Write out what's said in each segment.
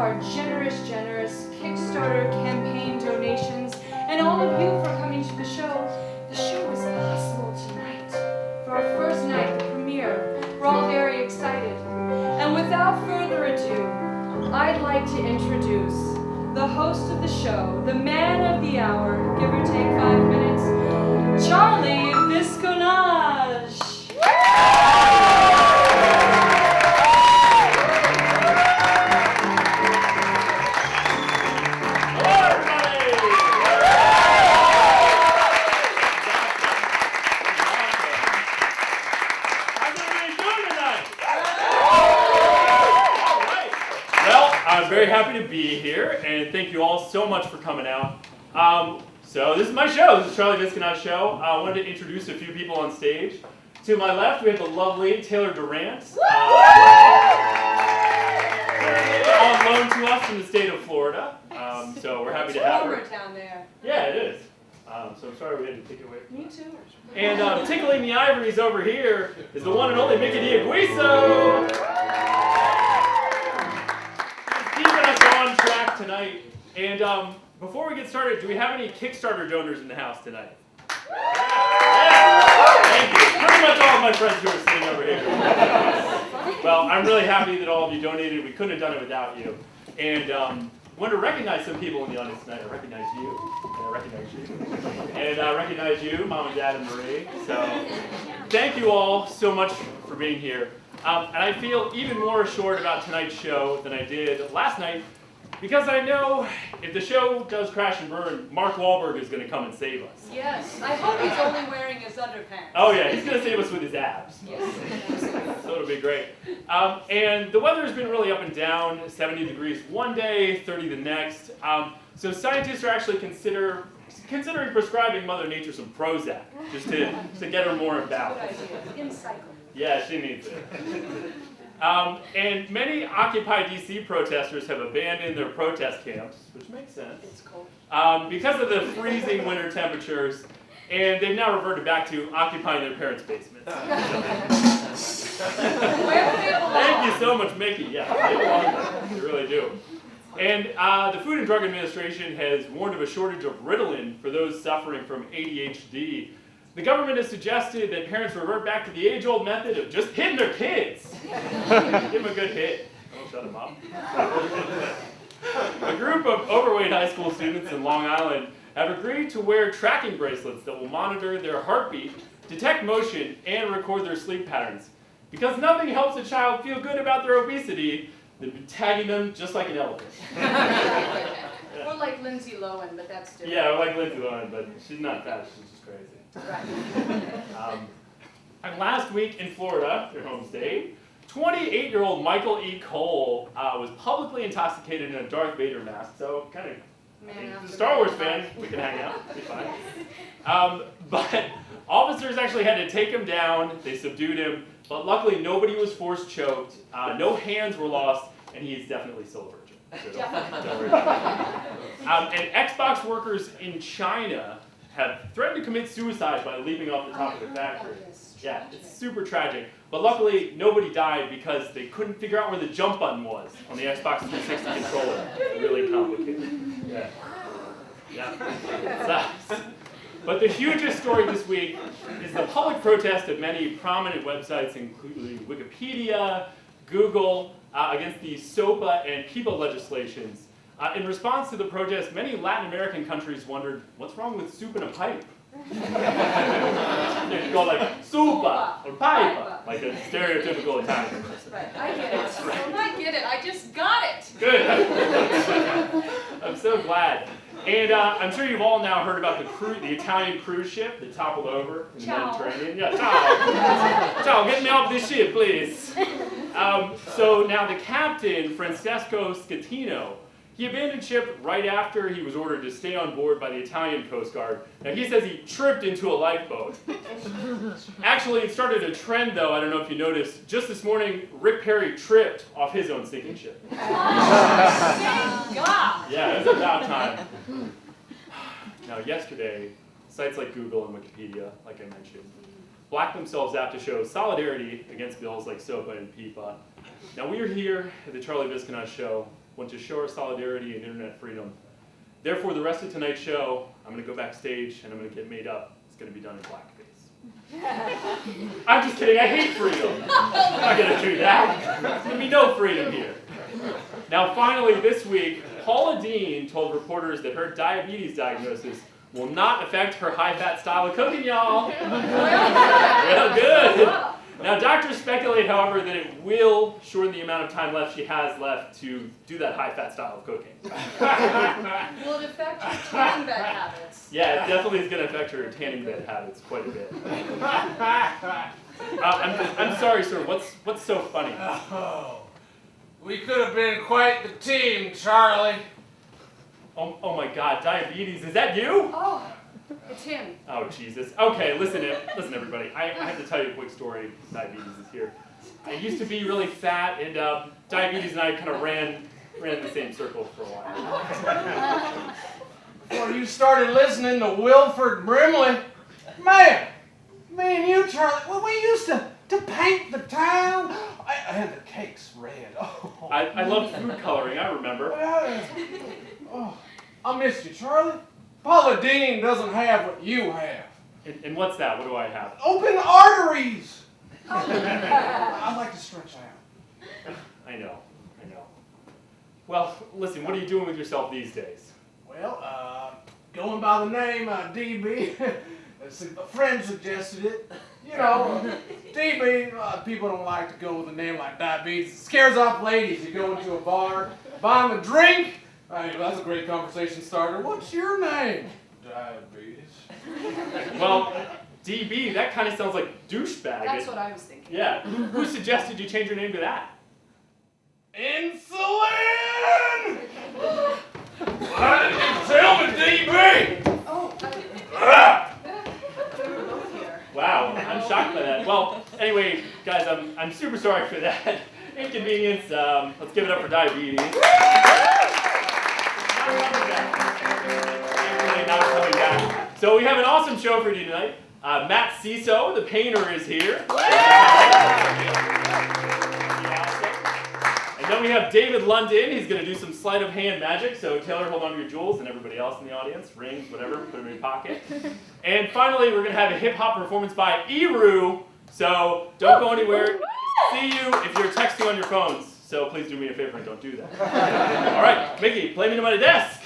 our generous Kickstarter campaign donations, and all of you for coming to the show. The show is possible tonight. For our first night, the premiere, we're all very excited. And without further ado, I'd like to introduce the host of the show, the man of the hour, give or take 5 minutes, Charlie Visconage. Very happy to be here, and thank you all so much for coming out. So this is my show. This is Charlie Visconage Show. I wanted to introduce a few people on stage. To my left, we have the lovely Taylor Durant, on loan to us from the state of Florida. So we're happy to have her. It's warmer down there. Yeah, it is. So I'm sorry we had to take it away from Me us. too. And tickling the ivories over here is the one and only Mickey D'Aguiso. On track tonight. And before we get started, do we have any Kickstarter donors in the house tonight? Yeah. Thank you. Pretty much all of my friends who are sitting over here. Well, I'm really happy that all of you donated. We couldn't have done it without you. And I want to recognize some people in the audience tonight. I recognize you. And I recognize you. And I recognize you, Mom and Dad and Marie. So thank you all so much for being here. And I feel even more assured about tonight's show than I did last night, because I know if the show does crash and burn, Mark Wahlberg is going to come and save us. Yes, I hope he's only wearing his underpants. Oh yeah, he's going to save us with his abs. Yes. So it'll be great. And the weather has been really up and down, 70 degrees one day, 30 the next. So scientists are actually considering prescribing Mother Nature some Prozac, just to get her more in balance. Good idea. Insightful. Yeah, she needs it. And many Occupy DC protesters have abandoned their protest camps, which makes sense. It's cold. Because of the freezing winter temperatures, and they've now reverted back to occupying their parents' basements. Where do they belong? Thank you so much, Mickey. Yeah, they belong there. They really do. And the Food and Drug Administration has warned of a shortage of Ritalin for those suffering from ADHD. The government has suggested that parents revert back to the age-old method of just hitting their kids. Give them a good hit. Don't shut them up. A group of overweight high school students in Long Island have agreed to wear tracking bracelets that will monitor their heartbeat, detect motion, and record their sleep patterns. Because nothing helps a child feel good about their obesity than tagging them just like an elephant. Or like Lindsay Lohan, but that's different. Yeah, or like Lindsay Lohan, but she's not fat, she's just crazy. Right. And last week in Florida, your home state, 28-year-old Michael E. Cole was publicly intoxicated in a Darth Vader mask. So kind of, a Star Wars fan, we can hang out, it'll be fine. But officers actually had to take him down. They subdued him, but luckily nobody was force choked. No hands were lost, and he is definitely still a virgin. So don't worry about it. And Xbox workers in China have threatened to commit suicide by leaping off the top of the factory. Yeah, it's super tragic. But luckily, nobody died because they couldn't figure out where the jump button was on the Xbox 360 controller. Really complicated. Yeah. But the hugest story this week is the public protest of many prominent websites, including Wikipedia, Google, against the SOPA and PIPA legislations. In response to the protest, many Latin American countries wondered, what's wrong with soup in a pipe? They go like, soupa or pipa, like a stereotypical Italian person. Right, I get it. I get it, I just got it. Good. I'm so glad. And I'm sure you've all now heard about the Italian cruise ship that toppled over in the Mediterranean. Yeah, ciao. Ciao, get me off this ship, please. So now the captain, Francesco Scatino, he abandoned ship right after he was ordered to stay on board by the Italian Coast Guard. Now he says he tripped into a lifeboat. Actually, it started a trend though, I don't know if you noticed. Just this morning, Rick Perry tripped off his own sinking ship. Thank God! Yeah, it's about time. Now yesterday, sites like Google and Wikipedia, like I mentioned, blacked themselves out to show solidarity against bills like SOPA and PIPA. Now we are here at the Charlie Visconage Show want to show our solidarity and internet freedom. Therefore, the rest of tonight's show, I'm going to go backstage and I'm going to get made up. It's going to be done in blackface. I'm just kidding, I hate freedom. I'm not going to do that. There's going to be no freedom here. Now finally, this week, Paula Dean told reporters that her diabetes diagnosis will not affect her high-fat style of cooking, y'all. Well, good. Now, doctors speculate, however, that it will shorten the amount of time left she has left to do that high-fat style of cooking. Will it affect your tanning bed habits? Yeah, it definitely is going to affect her tanning bed habits quite a bit. I'm sorry, sir. What's so funny? Oh, we could have been quite the team, Charlie. Oh my God, diabetes, is that you? Oh, it's him. Oh, Jesus. Okay, listen everybody. I have to tell you a quick story. Diabetes is here. I used to be really fat, and diabetes and I kind of ran in the same circle for a while. Before you started listening to Wilford Brimley, man, me and you, Charlie, well, we used to paint the town. And the cake's red. Oh. I love food coloring, I remember. Oh, I missed you, Charlie. Paula Dean doesn't have what you have. And what's that? What do I have? Open arteries. I'd like to stretch out. I know. Well, listen, what are you doing with yourself these days? Well, going by the name DB, a friend suggested it. You know, DB, people don't like to go with a name like diabetes. It scares off ladies. You go into a bar, buy them a drink. That's a great conversation starter. What's your name? Diabetes. Well, DB, that kind of sounds like douchebag. That's what I was thinking. Yeah. Who suggested you change your name to that? Insulin! Why didn't you tell me, DB? Oh, we were both here. Wow, I'm shocked by that. Well, anyway, guys, I'm super sorry for that inconvenience. Let's give it up for diabetes. Not coming back. So we have an awesome show for you tonight. Matt Ciso, the painter, is here. And then we have David London. He's going to do some sleight of hand magic. So Taylor, hold on to your jewels, and everybody else in the audience, rings, whatever, put them in your pocket. And finally, we're going to have a hip hop performance by Eru. So don't go anywhere. See you if you're texting on your phones. So please do me a favor and don't do that. All right, Mickey, play me to my desk.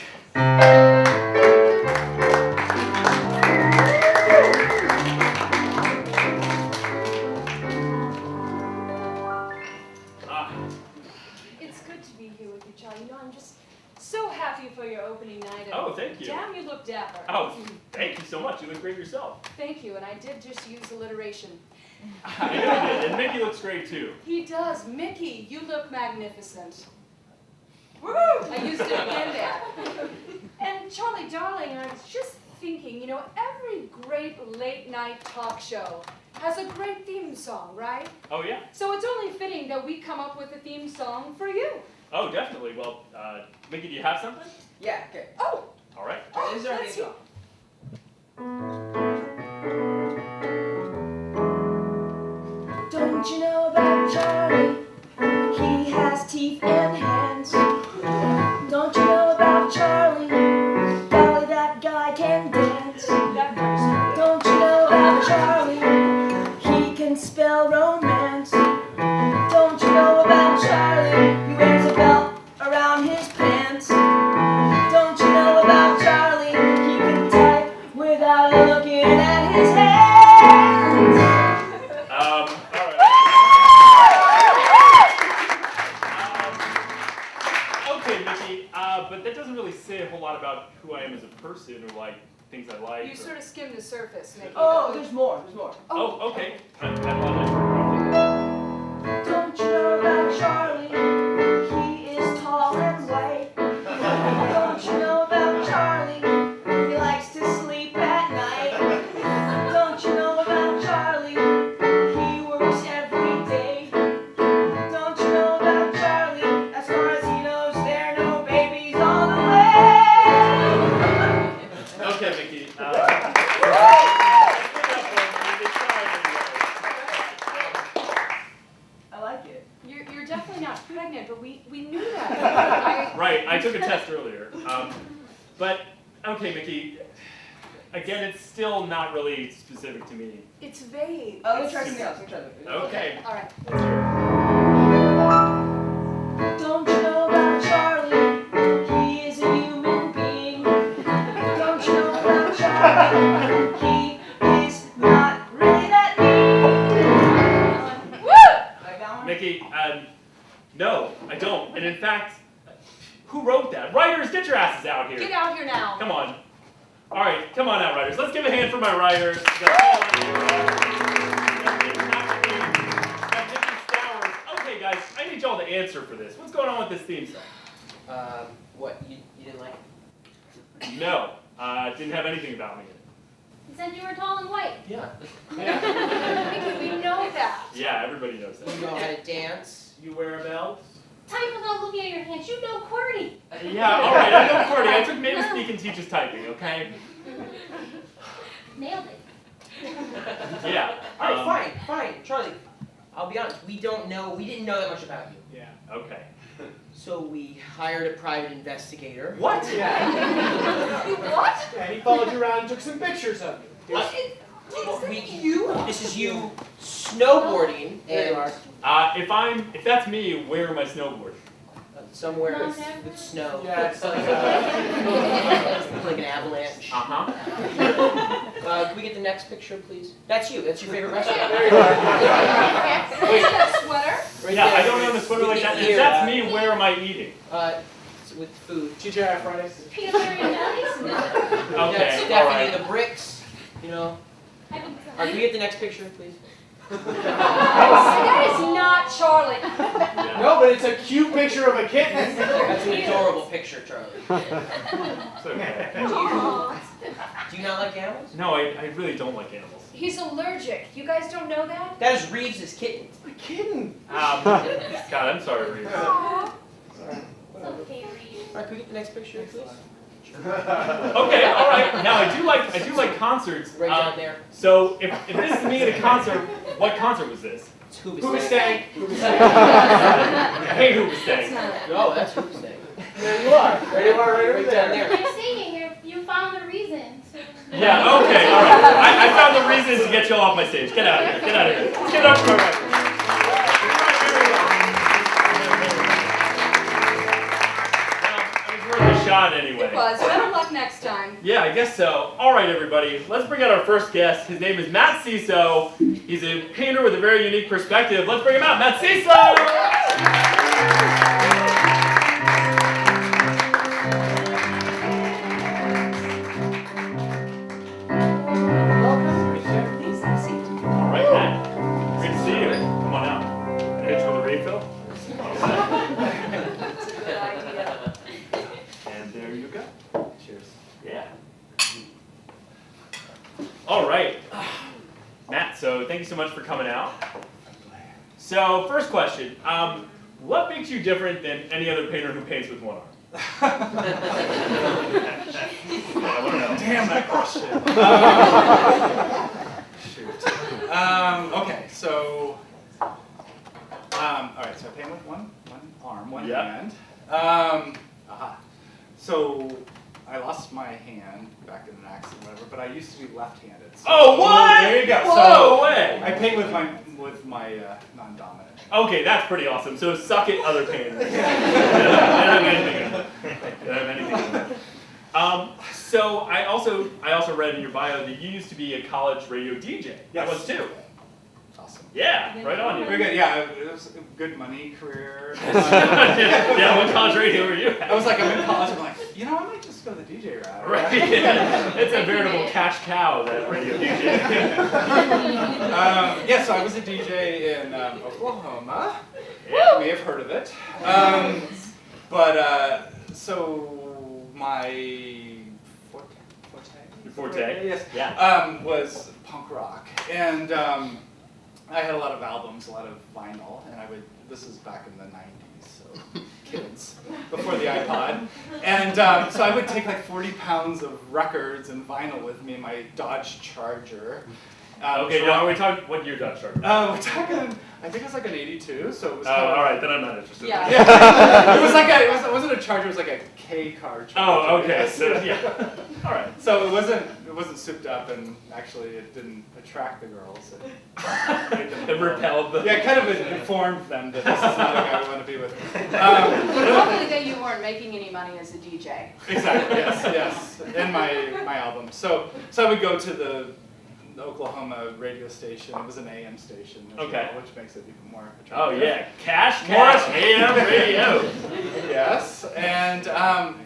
It's good to be here with you, Charlie. You know, I'm just so happy for your opening night. Oh, thank you. Damn, you look dapper. Oh, thank you so much. You look great yourself. Thank you, and I did just use alliteration. I know you did, and Mickey looks great too. He does. Mickey, you look magnificent. Woo! I used it again there. And Charlie, darling, I was just thinking, you know, every great late-night talk show has a great theme song, right? Oh, yeah? So it's only fitting that we come up with a theme song for you. Oh, definitely. Well, Mickey, do you have something? Yeah, okay. Oh! All right. Is there let's any hear- Don't you know about Charlie? He has teeth and hands. Don't you know about Charlie? Golly, that guy can dance. Don't you know about Charlie? He can spell romance. Don't you know about Charlie? He wears a belt around his pants. Don't you know about Charlie? He can type without looking at his hands. All right. Okay, Mickey, but that doesn't really say a whole lot about who I am as a person or, like, things I like. You sort of skimmed the surface, Mickey. Oh, there's more, there's more. Oh, okay. I have a lot of Don't you know about Charlie? He is tall and white. Don't you know about Charlie? He likes to sleep at night. Don't you know about Charlie? He works every day. Don't you know about Charlie? As far as he knows, there are no babies on the way. Okay, Mickey. I like it. You're definitely not Right, I took a test earlier. But, okay, Mickey, again, it's still not really specific to me. It's vague. Let me try something else. Okay. All right. Let's hear it. Don't you know about Charlie? He is a human being. Don't you know about Charlie? He is not really that mean. Woo! Like that one? Mickey, no, I don't. And in fact, who wrote that? Writers, get your asses out here. Get out here now. Come on. All right, come on out, writers. Let's give a hand for my writers. Okay, guys, I need y'all to answer for this. What's going on with this theme song? What? You didn't like it? No, didn't have anything about me in it. You said you were tall and white. Yeah. Mickey, we know that. Yeah, everybody knows You that. know how to dance. You wear a belt? Type without looking at your hands. You know QWERTY. Yeah, all right, I know QWERTY. I took Native Speak and Teaches Typing, okay? Nailed it. Yeah. All right, fine. Charlie, I'll be honest. We didn't know that much about you. Yeah. Okay. So we hired a private investigator. What? Yeah. What? Yeah, he followed you around and took some pictures of you. This is you snowboarding There you and are. If that's me, where am I snowboarding? somewhere Mountain. with snow. Yeah, it's like Like an avalanche. Uh-huh. Can we get the next picture, please? That's you. That's your favorite restaurant. There you are. Wait. That sweater? Right Yeah, there. I don't own a sweater like that. If that's me, where am I eating? With food. TJ arthritis. Peanut butter and jellies? Okay, That's all Stephanie right. the bricks. You know. I think so. All right, can we get the next picture, please? That is not Charlie. Yeah. No, but it's a cute picture of a kitten. That's an adorable picture, Charlie. It's okay. Aw. Do you not like animals? No, I really don't like animals. He's allergic. You guys don't know that? That is Reeves' kitten. A kitten. God, I'm sorry, Reese. Aw. It's okay, Reed. All right, can we get the next picture, please? Okay, all right. Now I do like concerts. Right down there. So if this is me at a concert, what concert was this? It's Who was Hoobastank. staying? I hate who was staying. No, that's Hoobastank. There you are. There you are, right over Right down there. there. You're singing. You found the reason. So. Yeah, okay, all right. I found the reason to get you all off my stage. Get out of here. Get out of here. Let's get up for my record. It was worth a shot anyway. It was. Better luck next time. Yeah, I guess so. All right, everybody. Let's bring out our first guest. His name is Matt Ciso. He's a painter with a very unique perspective. Let's bring him out. Matt Ciso! All right, Matt. Great to see you. Come on out. Hit you with a refill. Good idea. And there you go. Cheers. Yeah. All right. Matt, so thank you so much for coming out. So, first question. What makes you different than any other painter who paints with one arm? I want to know. Damn that question. Shoot. Okay, so all right, so I paint with one arm, one Yeah. hand. So I lost my hand back in an accident, whatever. But I used to be left-handed. So Oh, what? There you go. Whoa, So way. I paint with my non-dominant. Okay, that's pretty awesome. So suck it, other painters. I don't have anything. So I also read in your bio that you used to be a college radio DJ. That was too. Awesome. Yeah, right on you. Very good. Yeah, it was a good money career. Yeah, what college radio were you at? I was like, I'm in college. I'm like, I might just go the DJ route. Right. It's a veritable cash cow, that radio DJ. Yeah, so I was a DJ in Oklahoma. Yeah. You may have heard of it. So my Forte? Yes. Yeah. Was punk rock, and I had a lot of albums, a lot of vinyl, and this is back in the 90s, so kids, before the iPod, and so I would take like 40 pounds of records and vinyl with me in my Dodge Charger, Okay, now are we talking, what year did I start? We're talking, I think it was like an 82, so it was kind of... alright, then I'm not interested. Yeah. Yeah. It was like it wasn't a Charger, it was like a K car Charger. Oh, okay, Yes. so, yeah. Alright. So it wasn't souped up, and actually it didn't attract the girls. It repelled them. Yeah, it kind of informed them that this is not a guy I want to be with. Probably that you weren't making any money as a DJ. Exactly. Yes. And my album. So I would go to the Oklahoma radio station. It was an AM station, as Okay. well, which makes it even more Oh attractive. yeah, Cash AM radio. Yes, and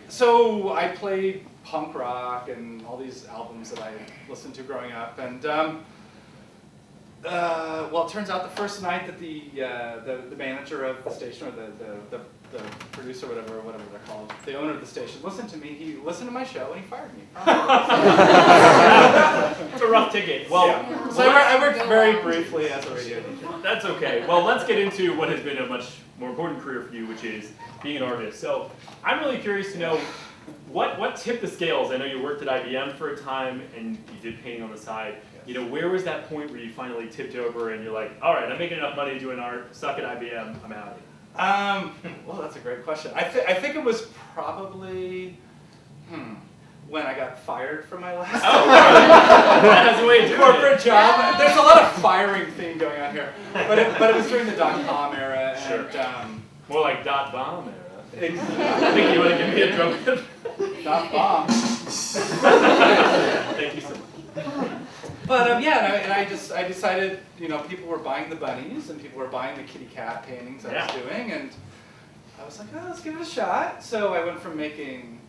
so I played punk rock and all these albums that I listened to growing up, and well, it turns out the first night that the manager of the station, or the producer, whatever they're called, the owner of the station, listened to me. He listened to my show and he fired me. It's a rough ticket. Well, yeah. So I worked very briefly as a radio DJ. that's okay. Well, let's get into what has been a much more important career for you, which is being an artist. So I'm really curious to know what tipped the scales. I know you worked at IBM for a time and you did painting on the side. You know, where was that point where you finally tipped over and you're like, all right, I'm making enough money doing art, suck at IBM, I'm out of here? Well, that's a great question. I think it was probably when I got fired from my last That has a way of doing corporate it. job. There's a lot of firing theme going on here, but it was during the .com era, and Sure. More like .bomb era. I exactly. think you want to give me a drum tip? .bomb. Thank you so much. But yeah, and I decided, you know, people were buying the bunnies and people were buying the kitty cat paintings I was doing, and I was like, oh, let's give it a shot. So I went from making,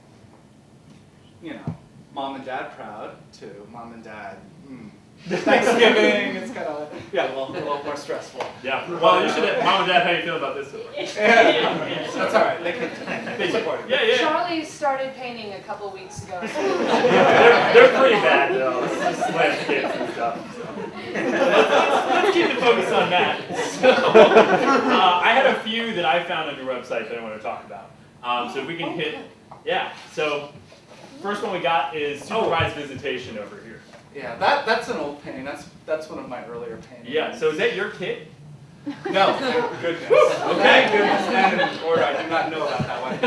you know, mom and dad proud to mom and dad. Thanksgiving, it's kind of a little more stressful. Yeah. Well, you should have, Mom and Dad, how do you feel about this? Yeah, that's all right. They support it. Yeah. Charlie started painting a couple weeks ago. They're pretty bad though. It's just landscapes and stuff. So. Let's keep the focus on that. So, I had a few that I found on your website that I want to talk about. So if we can hit, So first one we got is supervised visitation over here. Yeah, that's an old painting. That's one of my earlier paintings. Yeah. So is that your kid? No, thank goodness. Okay. Thank goodness, and or I do not know about that one.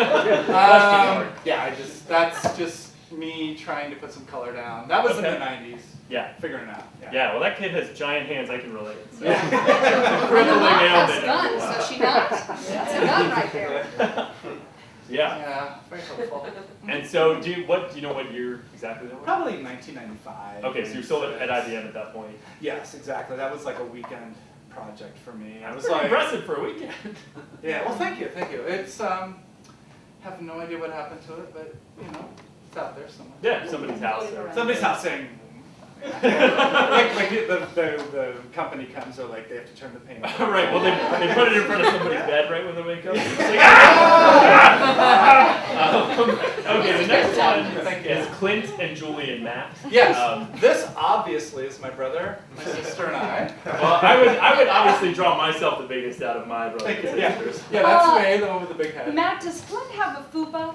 Yeah, that's just me trying to put some color down. That was in the 90s. Yeah. Figuring it out. Yeah. Well, that kid has giant hands. I can relate. So. Yeah. Her mom nailed has it. guns, so she knows. That's a gun right there. Yeah. Yeah, very helpful. And so, do you know what year exactly that was? Probably 1995. Okay, so you're still at IBM at that point. Yes, exactly. That was like a weekend project for me. I was Pretty like, impressive for a weekend. yeah. Well, thank you. It's have no idea what happened to it, but you know, it's out there somewhere. Yeah, somebody's house. Somebody's house saying. like the company comes, or like they have to turn the paint on. Right. Well, they put it in front of somebody's bed right when they wake up. It's like, okay, the next one is Clint and Julie and Matt. Yes. This obviously is my brother, my sister, and I. Well, I would obviously draw myself the biggest out of my brothers and sisters. Yeah, that's me, the one with the big head. Matt, does Clint have a fupa?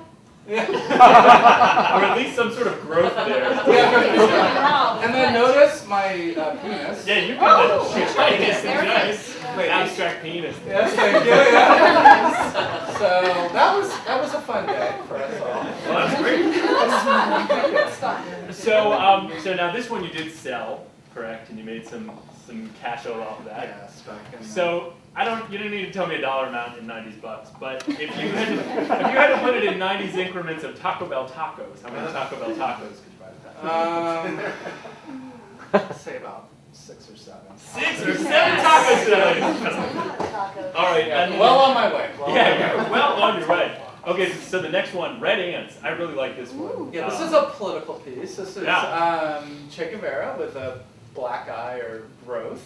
Or at least some sort of growth there. Yeah. And then notice my penis. Yeah, you got Oh, that. nice. There it is. Wait, Abstract penis. Yes, thank you. Yeah. So that was a fun day for us all. Well, that's great. That's fun. So now this one you did sell, correct? And you made some cash out off that. Yes, back in So you don't need to tell me a dollar amount in $90, but if you had to put it in 90s increments of Taco Bell tacos, how many Taco Bell tacos could you buy with that? Say about 6 or 7. 6 or 7 tacos today. All right, and Well on my way. you're well on your way. Okay, so the next one, Red Ants. I really like this one. Yeah, this is a political piece. This is Yeah. Che Guevara with a black eye or growth,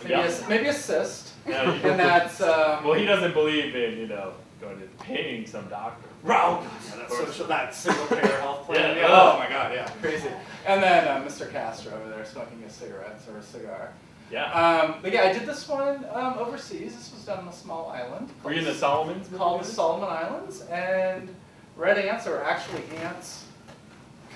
Yeah. maybe a cyst, Yeah, and that's well, he doesn't believe in going to paying some doctor. Wow, that single payer health plan. Yeah. Oh my God, yeah, crazy. And then Mr. Castro over there smoking a cigarette or a cigar. Yeah. But yeah, I did this one overseas. This was done on a small island. Were you in the Solomons? Called the Solomon Islands, and red ants are actually ants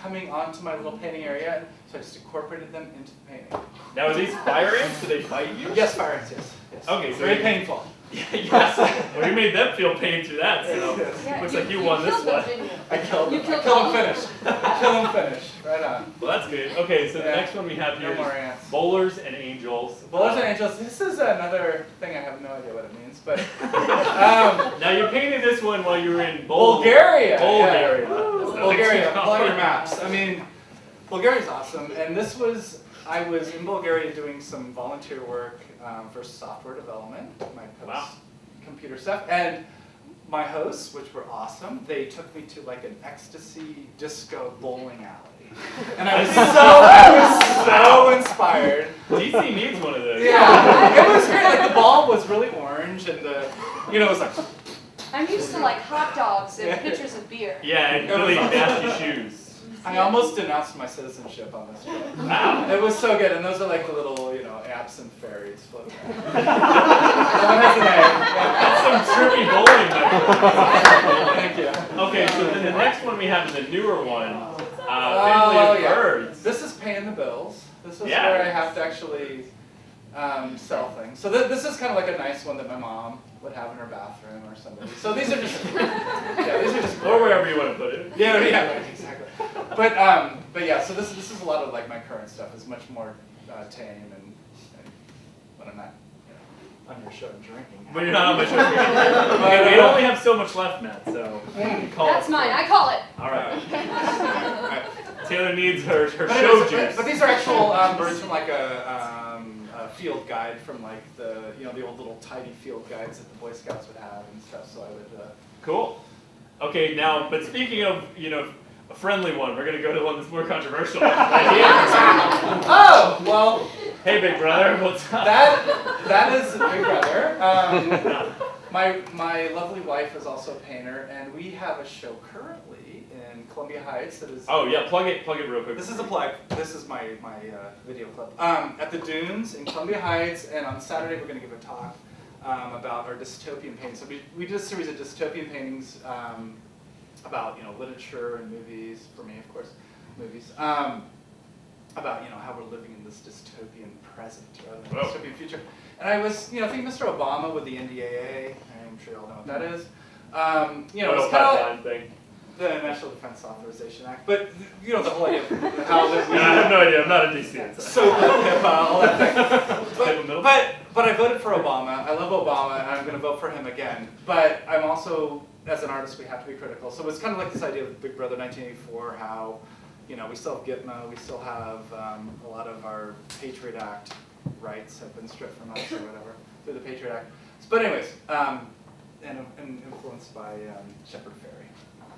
coming onto my little painting area, so I just incorporated them into the painting. Now, are these fire ants? Do they bite you? Yes, fire ants, yes. Okay, so very you- painful. Yes. Well, you made them feel pain through that, so Yeah, looks like you won this killed them, one. didn't you? I killed You them. killed I killed all them of finish. Kill them finish. Right on. Well, that's good. Okay, so the Yeah. next one we have No here more is ants. bowlers and angels. Bowlers and angels. This is another thing I have no idea what it means, but Now, you painted this one while you were in Bulgaria. Bulgaria. Yeah. That's not Bulgaria. too Pull out your common. maps. I mean, Bulgaria's awesome, and this was. I was in Bulgaria doing some volunteer work for software development, my post-computer stuff, and my hosts, which were awesome, they took me to like an ecstasy disco bowling alley, and I was so inspired. DC needs one of those. Yeah, it was great. Like the ball was really orange, and it was like. I'm used to like hot dogs and pitchers of beer. Yeah, and It was really awesome. nasty shoes. I almost denounced my citizenship on this trip. Wow. It was so good, and those are like the little, absent fairies floating around. That one has a name. That's some trippy bowling, my Thank you. friend. Okay, so then the next one we have is a newer one. Family Oh, of yeah. Birds. This is paying the bills. This is Yeah. where I have to actually sell things. So this is kind of like a nice one that my mom would have in her bathroom or something. So these are just, these are just. Or wherever you want to put it. Yeah, right, exactly. But yeah, so this is a lot of like my current stuff is much more tame and when I'm not on your show drinking. But you're not on my show. Okay, we only have so much left, Matt, so call That's it. mine. I call it. All right. Right. Taylor needs her But show anyways, juice. but these are actual birds from like a field guide from like the old little tidy field guides that the Boy Scouts would have and stuff. So I would. Cool. Okay, now, but speaking of, a friendly one, we're going to go to one that's more controversial. Oh well, Hey, big brother, what's up? that is Big Brother. My lovely wife is also a painter, and we have a show currently in Columbia Heights that is. Oh, yeah, plug it real quick. This is a plug. This is my video clip. At the Dunes in Columbia Heights, and on Saturday we're going to give a talk about our dystopian paintings. So we did a series of dystopian paintings about literature and movies. For me, of course, movies. About how we're living in this dystopian present rather than Whoa. dystopian future. And I was thinking Mr. Obama with the NDAA. I'm sure you all know what that is. It's kind of pipeline thing. the National Defense Authorization Act, but the whole idea of how that we. I have no idea. I'm not a DC. So HIPAA, all that thing. Middle? But I voted for Obama. I love Obama, and I'm going to vote for him again. But I'm also, as an artist, we have to be critical. So it's kind of like this idea of Big Brother 1984, how we still have Gitmo, we still have a lot of our Patriot Act rights have been stripped from us or whatever through the Patriot Act. But anyways, and influenced by Shepard Fairey.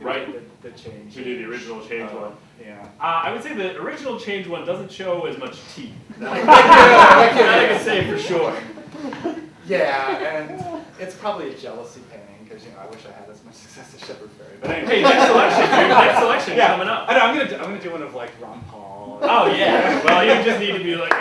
Right. The change. Who did the original change one? Yeah. I would say the original change one doesn't show as much teeth. That Thank you. I can say for sure. Yeah, and it's probably a jealousy painting because I wish I had as much success as Shepard Fairey. But anyway. Hey, next election, dude. Next election coming up. I know, I'm gonna do one of like Ron Paul. Oh yeah. Well, you just need to be like.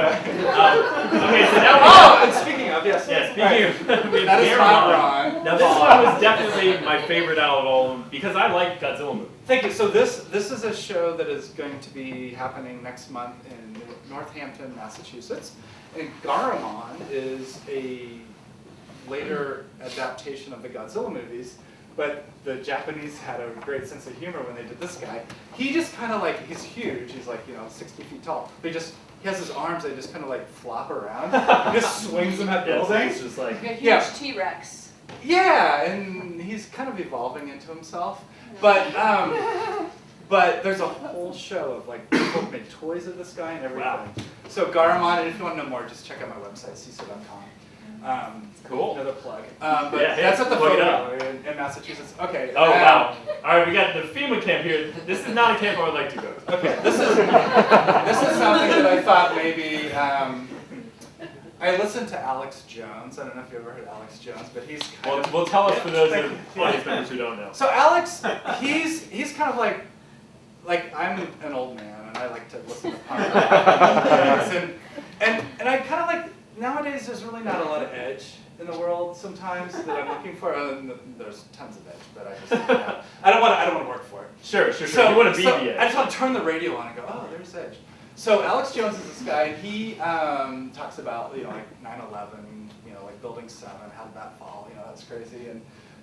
Okay, so now. Oh, and speaking of, yes. Yeah, speaking of, we have That is Garen not on. Ron. Now this one was definitely my favorite out of all of them because I like Godzilla movies. Thank you. So this is a show that is going to be happening next month in Northampton, Massachusetts, and Garamon is a later adaptation of the Godzilla movies. But the Japanese had a great sense of humor when they did this guy. He just kind of like, he's huge, he's like 60 feet tall. But he has his arms, they just kind of like flop around. He just swings them at Yeah, so buildings. it's just like. Like a huge Yeah. T-Rex. Yeah, and he's kind of evolving into himself. But there's a whole show of like people make toys of this guy and everything. Wow. So Garamon, and if you want to know more, just check out my website, cso.com. Cool. Another plug. But Yeah, that's at the plug it photo up. gallery in Massachusetts. Okay. Oh wow! All right, we got the FEMA camp here. This is not a camp I would like to go to. Okay. This is something that I thought maybe. I listened to Alex Jones. I don't know if you ever heard Alex Jones, but he's kind of. Well, tell us for those Thank of you. audience members who don't know. So Alex, he's kind of like I'm an old man and I like to listen to punk rock and I kind of like nowadays there's really not a lot of edge in the world sometimes that I'm looking for. There's tons of edge, but I don't want to work for it. Sure. You want to be so the Edge. I just want to turn the radio on and go, oh, there's Edge. So Alex Jones is this guy, and he talks about, like 9/11, like Building 7, how did that fall, that's crazy, and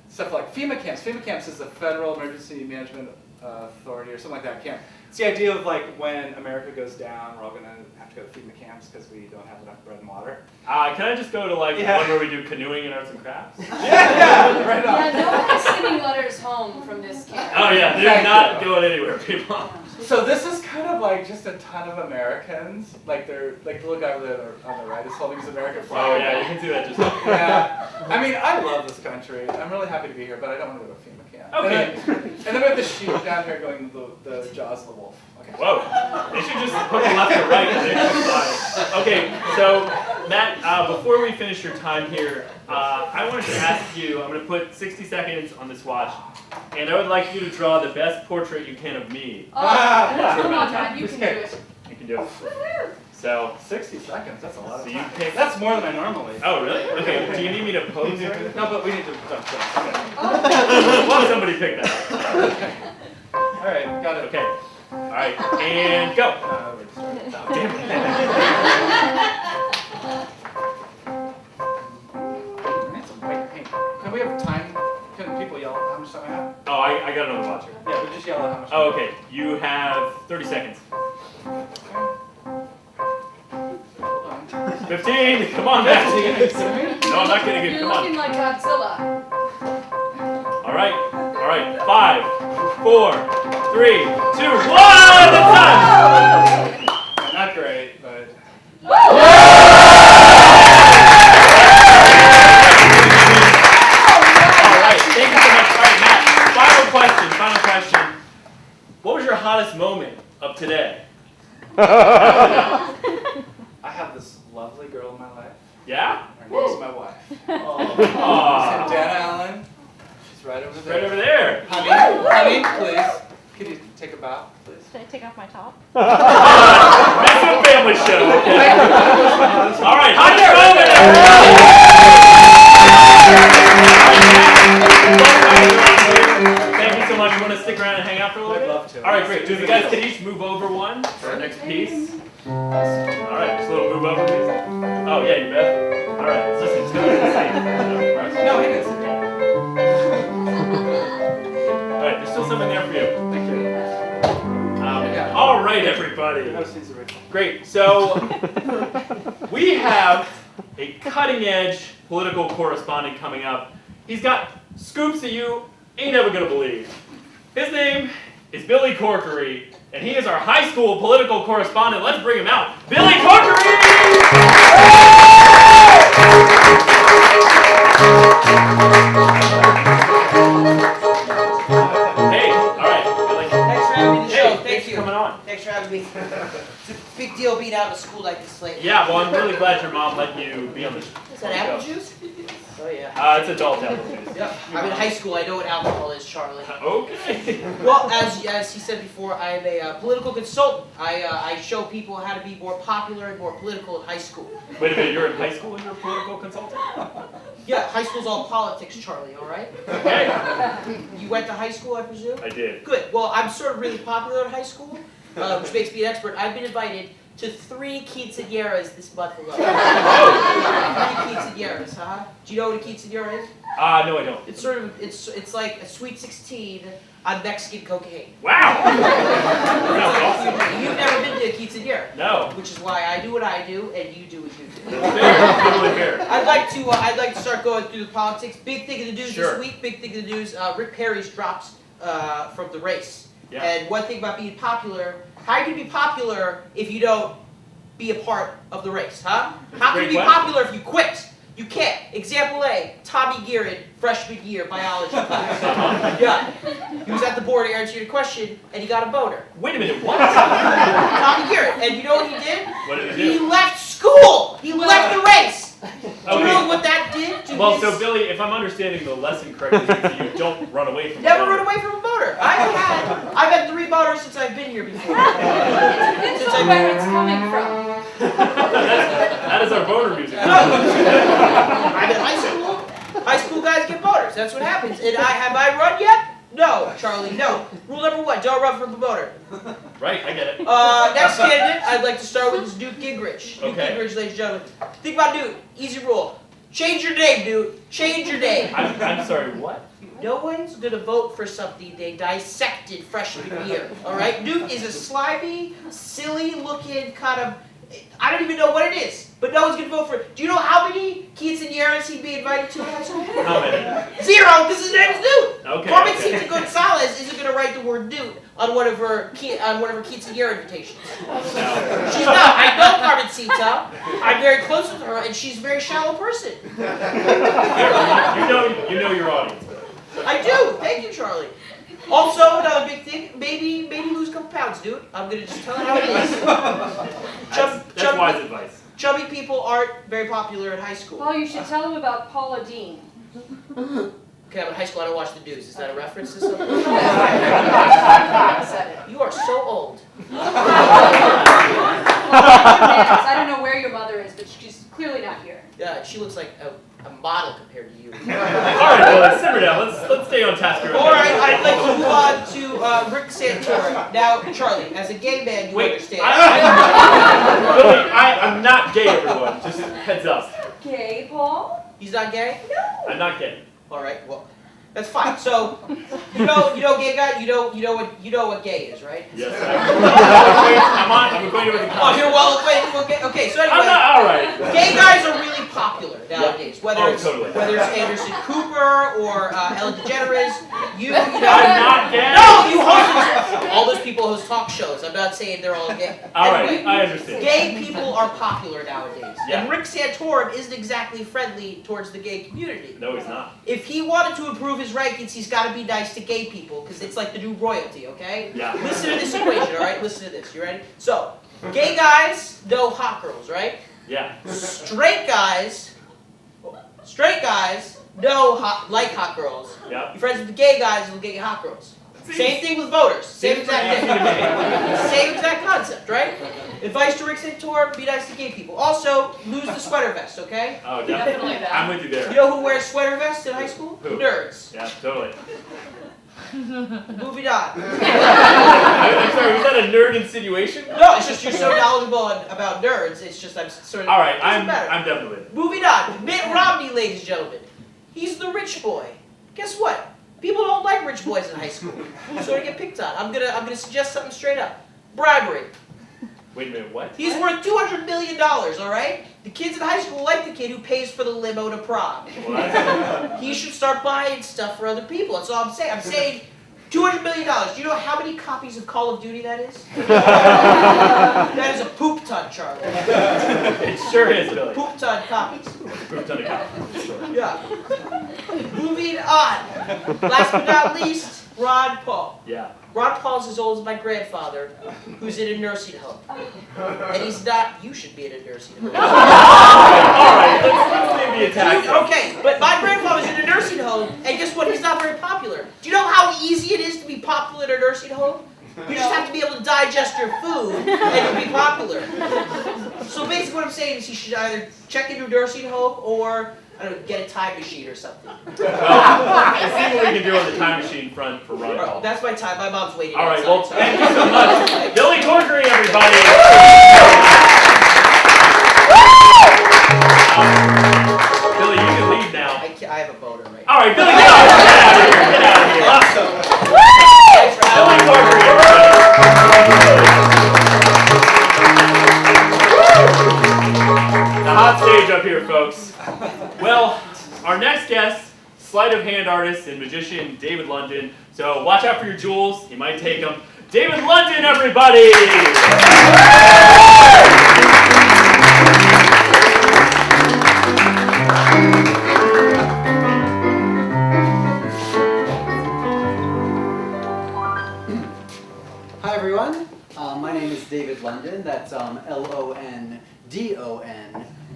stuff like FEMA camps. FEMA camps is the Federal Emergency Management Authority or something like that camp. It's the idea of like when America goes down, we're all gonna have to go to FEMA camps because we don't have enough bread and water. Can I just go to like Yeah. one where we do canoeing and arts and crafts? Yeah, right on. Yeah, no one is sending letters home from this camp. Oh yeah, they're not going anywhere, people. So this is kind of like just a ton of Americans. Like they're like the little guy over there on the right is holding his American flag. Oh yeah, you can do that just. Yeah. I mean, I love this country. I'm really happy to be here, but I don't want to go to FEMA camp. Okay. And then we have the sheep down here going the jaws of the wolf. Okay. Whoa. They should just put the left or right. And they should fly. Okay, so Matt, before we finish your time here, I wanted to ask you. I'm going to put 60 seconds on this watch, and I would like you to draw the best portrait you can of me. Oh, come on, Matt, you can do it. You can do it. So. 60 seconds. That's a lot of So time. you pick. That's more than I normally. Oh really? Okay. Do you need me to pose or anything? No, but we need to jump down. Well, somebody pick that. All right, got it. Okay. All right, and go. Damn it. I need some white paint. Can we have time? Can people yell how much time I have? Oh, I got another watch here. Yeah, but just yell how much. Oh, okay. You have 30 seconds. Hold on. 15. Come on, Matt. No, I'm not getting it. You're Come on. looking like Godzilla. All right. 5, 4, 3, 2, 1. It's done. Not great, but. All right. Thank you so much. All right, Matt. Final question. What was your hottest moment of today? I have this lovely girl in my life. Yeah? Her name's my wife. Aw. Dana Allen. She's right over there. Right over there. Honey, please. Could you take a bow, please? Should I take off my top? That's a family show, okay? All right, hottest moment, everybody! Thank you so much. You want to stick around and hang out for a little bit? I'd love to. All right, great. So you guys can each move over one for our next piece. All right, just a little move over, please. Oh, yeah, you bet. All right, let's listen to it and see. No, he didn't. All right, there's still something there for you. Thank you. All right, everybody. Great. So we have a cutting-edge political correspondent coming up. He's got scoops that you ain't never gonna believe. His name is Billy Corkery, and he is our high school political correspondent. Let's bring him out. Billy Corkery! Hey, all right. Billy. Thanks for having me on the Hey, show. thanks Thank for you. coming on. Thanks for having me. It's a big deal being out of school like this late. Yeah, well, I'm really glad your mom let you be on the show. Is that apple juice? Oh yeah. It's adult apple juice. Yep. I'm in high school. I know what alcohol is, Charlie. Okay. Well, as he said before, I am a political consultant. I show people how to be more popular and more political in high school. Wait a minute, you're in high school and you're a political consultant? Yeah, high school's all politics, Charlie. All right. Okay. You went to high school, I presume. I did. Good. Well, I'm sort of really popular in high school, which makes me an expert. I've been invited to 3 quinceañeras this month alone. 3 quinceañeras, huh? Do you know what a quinceañera is? No, I don't. It's sort of it's like a sweet 16 on Mexican cocaine. Wow! That's awesome. You've never been to a quinceañera, No. which is why I do what I do and you do what you do. That's fair. Totally fair. I'd like to start going through the politics. Big thing in the news Sure. this week. Big thing in the news. Rick Perry's dropped from the race. Yeah. And one thing about being popular, how can you be popular if you don't be a part of the race, huh? How can you be Great question. popular if you quit? You can't. Example A, Tommy Gearin, freshman year, biology class. Yeah. He was at the board to answer your question, and he got a boner. Wait a minute, what? Tommy Gearin. And you know what he did? What did He it do? left school! He left the race! Do you know Okay. what that did to Well, his... so Billy, if I'm understanding the lesson correctly, it means that you don't run away from Never the run away from a boner. I've had 3 boners since I've been here before. Depends on where it's coming from. That is our boner music. I'm in high school. High school guys get boners. That's what happens. And have I run yet? No, No, Charlie, no. Rule number 1, don't run for promoter. Right, I get it. Next candidate, I'd like to start with is Newt Gingrich. Newt Okay. Gingrich, ladies and gentlemen. Think about Newt. Easy rule. Change your name, Newt. Change your name. I'm sorry, what? No one's gonna vote for something they dissected freshman year. All right, Newt is a slimy, silly-looking kind of. I don't even know what it is, but no one's gonna vote for it. Do you know how many quinceañeras he'd be invited to in high school? How many? 0, because his name's Newt. Okay. Carmen okay. Cita Gonzalez isn't gonna write the word Newt on one of her quinceañera invitations. No. She's not. I know Carmen Cita. I'm very close with her, and she's a very shallow person. You know your audience. I do. Thank you, Charlie. Also, another big thing, maybe lose a couple pounds, dude. I'm gonna just tell you how it is. That's wise advice. Chubby people aren't very popular in high school. Well, you should tell them about Paula Dean. Okay, I'm in high school. I don't watch the news. Is that a reference to something? I said it. You are so old. I don't know where your mother is, but she's clearly not here. Yeah, she looks like a model compared to you. All right, well, simmer down. Let's stay on task here. All right, I'd like to move on to Rick Santorum. Now, Charlie, as a gay man, you understand. Billy, I'm not gay, everyone. Just heads up. Gay, Paul? He's not gay? I'm not gay. All right, well, that's fine. So, you know, gay guy, you know what gay is, right? Yes. I'm acquainted with the Oh, concept. you're well acquainted with gay. Okay, so anyway, I'm not all right. gay guys are really popular nowadays. Whether it's totally. whether it's Anderson Cooper or Ellen DeGeneres, you know. I'm not gay. No, you host all those people host talk shows. I'm not saying they're all gay. All right, Anyway, I understand. gay people are popular nowadays, Yeah. and Rick Santorum isn't exactly friendly towards the gay community. No, he's not. If he wanted to improve his rankings, he's got to be nice to gay people, because it's like the new royalty, okay? Yeah. Listen to this equation, all right? Listen to this. You ready? So, gay guys know hot girls, right? Yeah. Straight guys know like hot girls. Yep. You're friends with the gay guys, will get you hot girls. Same thing with voters. Same exact thing. Same exact concept, right? Advice to Rick Santorum, be nice to gay people. Also, lose the sweater vest, okay? Oh, definitely. I'm with you there. You know who wears sweater vests in high school? Who? Nerds. Yeah, totally. Moving on. I'm sorry, was that a nerd insinuation? No, it's just you're so knowledgeable about nerds. It's just I'm sort of. All right, doesn't matter. I'm definitely with it. Moving on. Mitt Romney, ladies and gentlemen. He's the rich boy. Guess what? People don't like rich boys in high school. So they get picked on. I'm gonna suggest something straight up. Bribery. Wait a minute, what? He's worth $200 million, all right? The kids in high school like the kid who pays for the limo to prom. What? He should start buying stuff for other people. That's all I'm saying. I'm saying $200 million. Do you know how many copies of Call of Duty that is? That is a poop ton, Charlie. It sure is, Billy. Poop ton copies. Poop ton of copies. Sure. Yeah. Moving on. Last but not least, Ron Paul. Yeah. Ron Paul's as old as my grandfather, who's in a nursing home. And he's not, you should be in a nursing home. All right, let's leave the attack. Okay, but my grandfather's in a nursing home, and guess what? He's not very popular. Do you know how easy it is to be popular in a nursing home? You just have to be able to digest your food, and you'll be popular. So basically what I'm saying is he should either check into a nursing home, or, I don't know, get a time machine or something. Well, let's see what we can do on the time machine front for Ron Paul. That's my time. My mom's waiting. All right, outside, well, so- thank you so much. Billy Corkery, everybody. Billy, you can leave now. I have a boner right All right, Billy, get out of here. Get out of here. Awesome. Thanks for Billy having me. Corkery, everybody. The hot stage up here, folks. Well, our next guest, sleight of hand artist and magician David London. So watch out for your jewels. He might take them. David London, everybody. Hi everyone, my name is David London, that's L-O-N-D-O-N,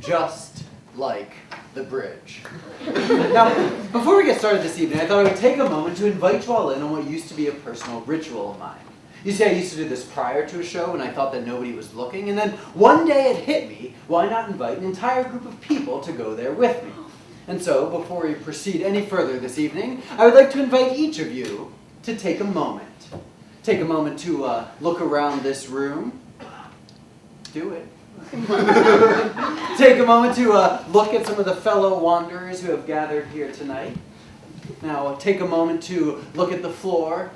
just like the bridge. Now, before we get started this evening, I thought I would take a moment to invite you all in on what used to be a personal ritual of mine. You see, I used to do this prior to a show and I thought that nobody was looking, and then one day it hit me, why not invite an entire group of people to go there with me? And so, before we proceed any further this evening, I would like to invite each of you to take a moment. Take a moment to look around this room. Do it. Take a moment to look at some of the fellow wanderers who have gathered here tonight. Now, take a moment to look at the floor.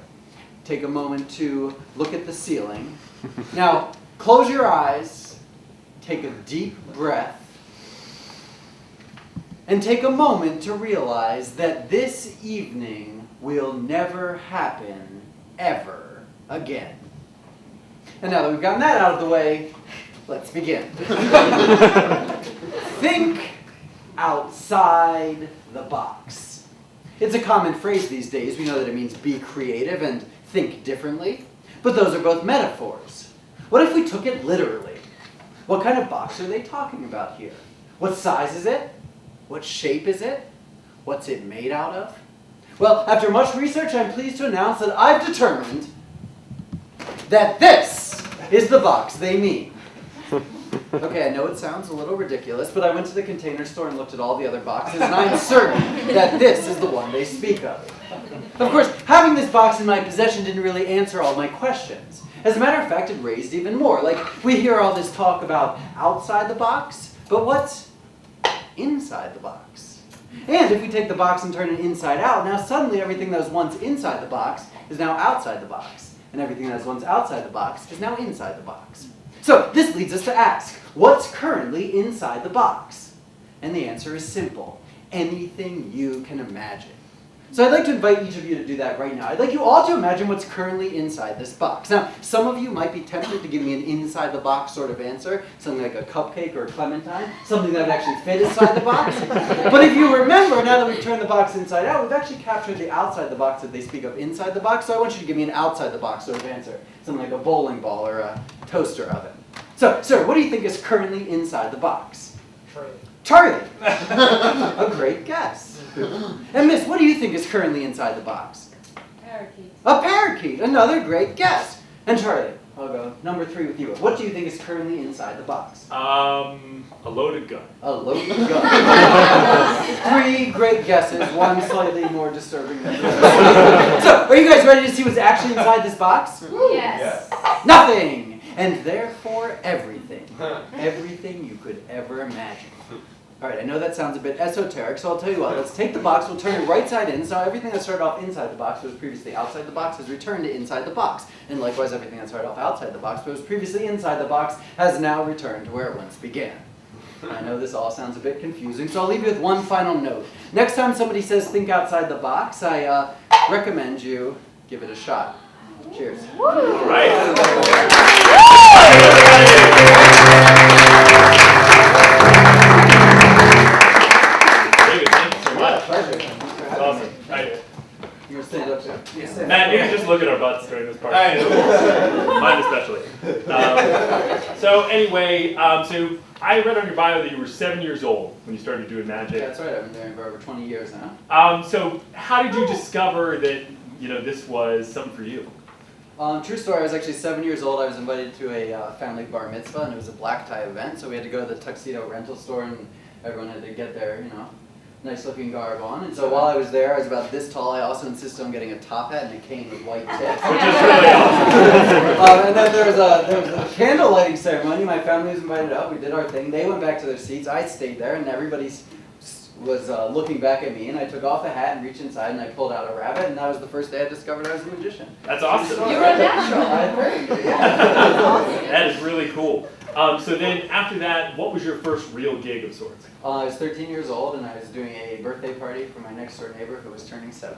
Take a moment to look at the ceiling. Now, close your eyes. Take a deep breath. And take a moment to realize that this evening will never happen ever again. And now that we've gotten that out of the way, let's begin. Think outside the box. It's a common phrase these days. We know that it means be creative and think differently. But those are both metaphors. What if we took it literally? What kind of box are they talking about here? What size is it? What shape is it? What's it made out of? Well, after much research, I'm pleased to announce that I've determined that this is the box they mean. Okay, I know it sounds a little ridiculous, but I went to the Container Store and looked at all the other boxes, and I'm certain that this is the one they speak of. Of course, having this box in my possession didn't really answer all my questions. As a matter of fact, it raised even more. Like, we hear all this talk about outside the box, but what's inside the box? And if we take the box and turn it inside out, now suddenly everything that was once inside the box is now outside the box. And everything that was once outside the box is now inside the box. So this leads us to ask, what's currently inside the box? And the answer is simple. Anything you can imagine. So I'd like to invite each of you to do that right now. I'd like you all to imagine what's currently inside this box. Now, some of you might be tempted to give me an inside the box sort of answer, something like a cupcake or a clementine, something that would actually fit inside the box. But if you remember, now that we've turned the box inside out, we've actually captured the outside the box that they speak of inside the box. So I want you to give me an outside the box sort of answer, something like a bowling ball or a toaster oven. So, sir, what do you think is currently inside the box? Charlie. A great guess. And Miss, what do you think is currently inside the box? Parakeet. A parakeet. Another great guess. And Charlie, I'll go number 3 with you. What do you think is currently inside the box? A loaded gun. A loaded gun. 3 great guesses, 1 slightly more disturbing than the other. So, are you guys ready to see what's actually inside this box? Yes. Nothing! And therefore everything. Everything you could ever imagine. Alright, I know that sounds a bit esoteric, so I'll tell you what. Let's take the box, we'll turn it right side in, so everything that started off inside the box but was previously outside the box has returned to inside the box. And likewise, everything that started off outside the box but was previously inside the box has now returned to where it once began. I know this all sounds a bit confusing, so I'll leave you with one final note. Next time somebody says think outside the box, I recommend you give it a shot. Cheers. All right. David, thank you so much. Pleasure. That's awesome. You're gonna stand up, sir. Matt, you can just look at our butts during this part. I know. Mine especially. So anyway, so I read on your bio that you were 7 years old when you started doing magic. That's right, I've been doing it for over 20 years now. So how did you discover that this was something for you? True story, I was actually 7 years old. I was invited to a family bar mitzvah, and it was a black tie event, so we had to go to the tuxedo rental store, and everyone had to get their, nice looking garb on. And so while I was there, I was about this tall. I also insisted on getting a top hat and a cane with white tips. Which is really awesome. And then there was a candle lighting ceremony. My family was invited up. We did our thing. They went back to their seats. I stayed there, and everybody was looking back at me. And I took off the hat and reached inside, and I pulled out a rabbit. And that was the first day I discovered I was a magician. That's awesome. You were a natural. That is really cool. So then after that, what was your first real gig of sorts? I was 13 years old, and I was doing a birthday party for my next door neighbor who was turning 7.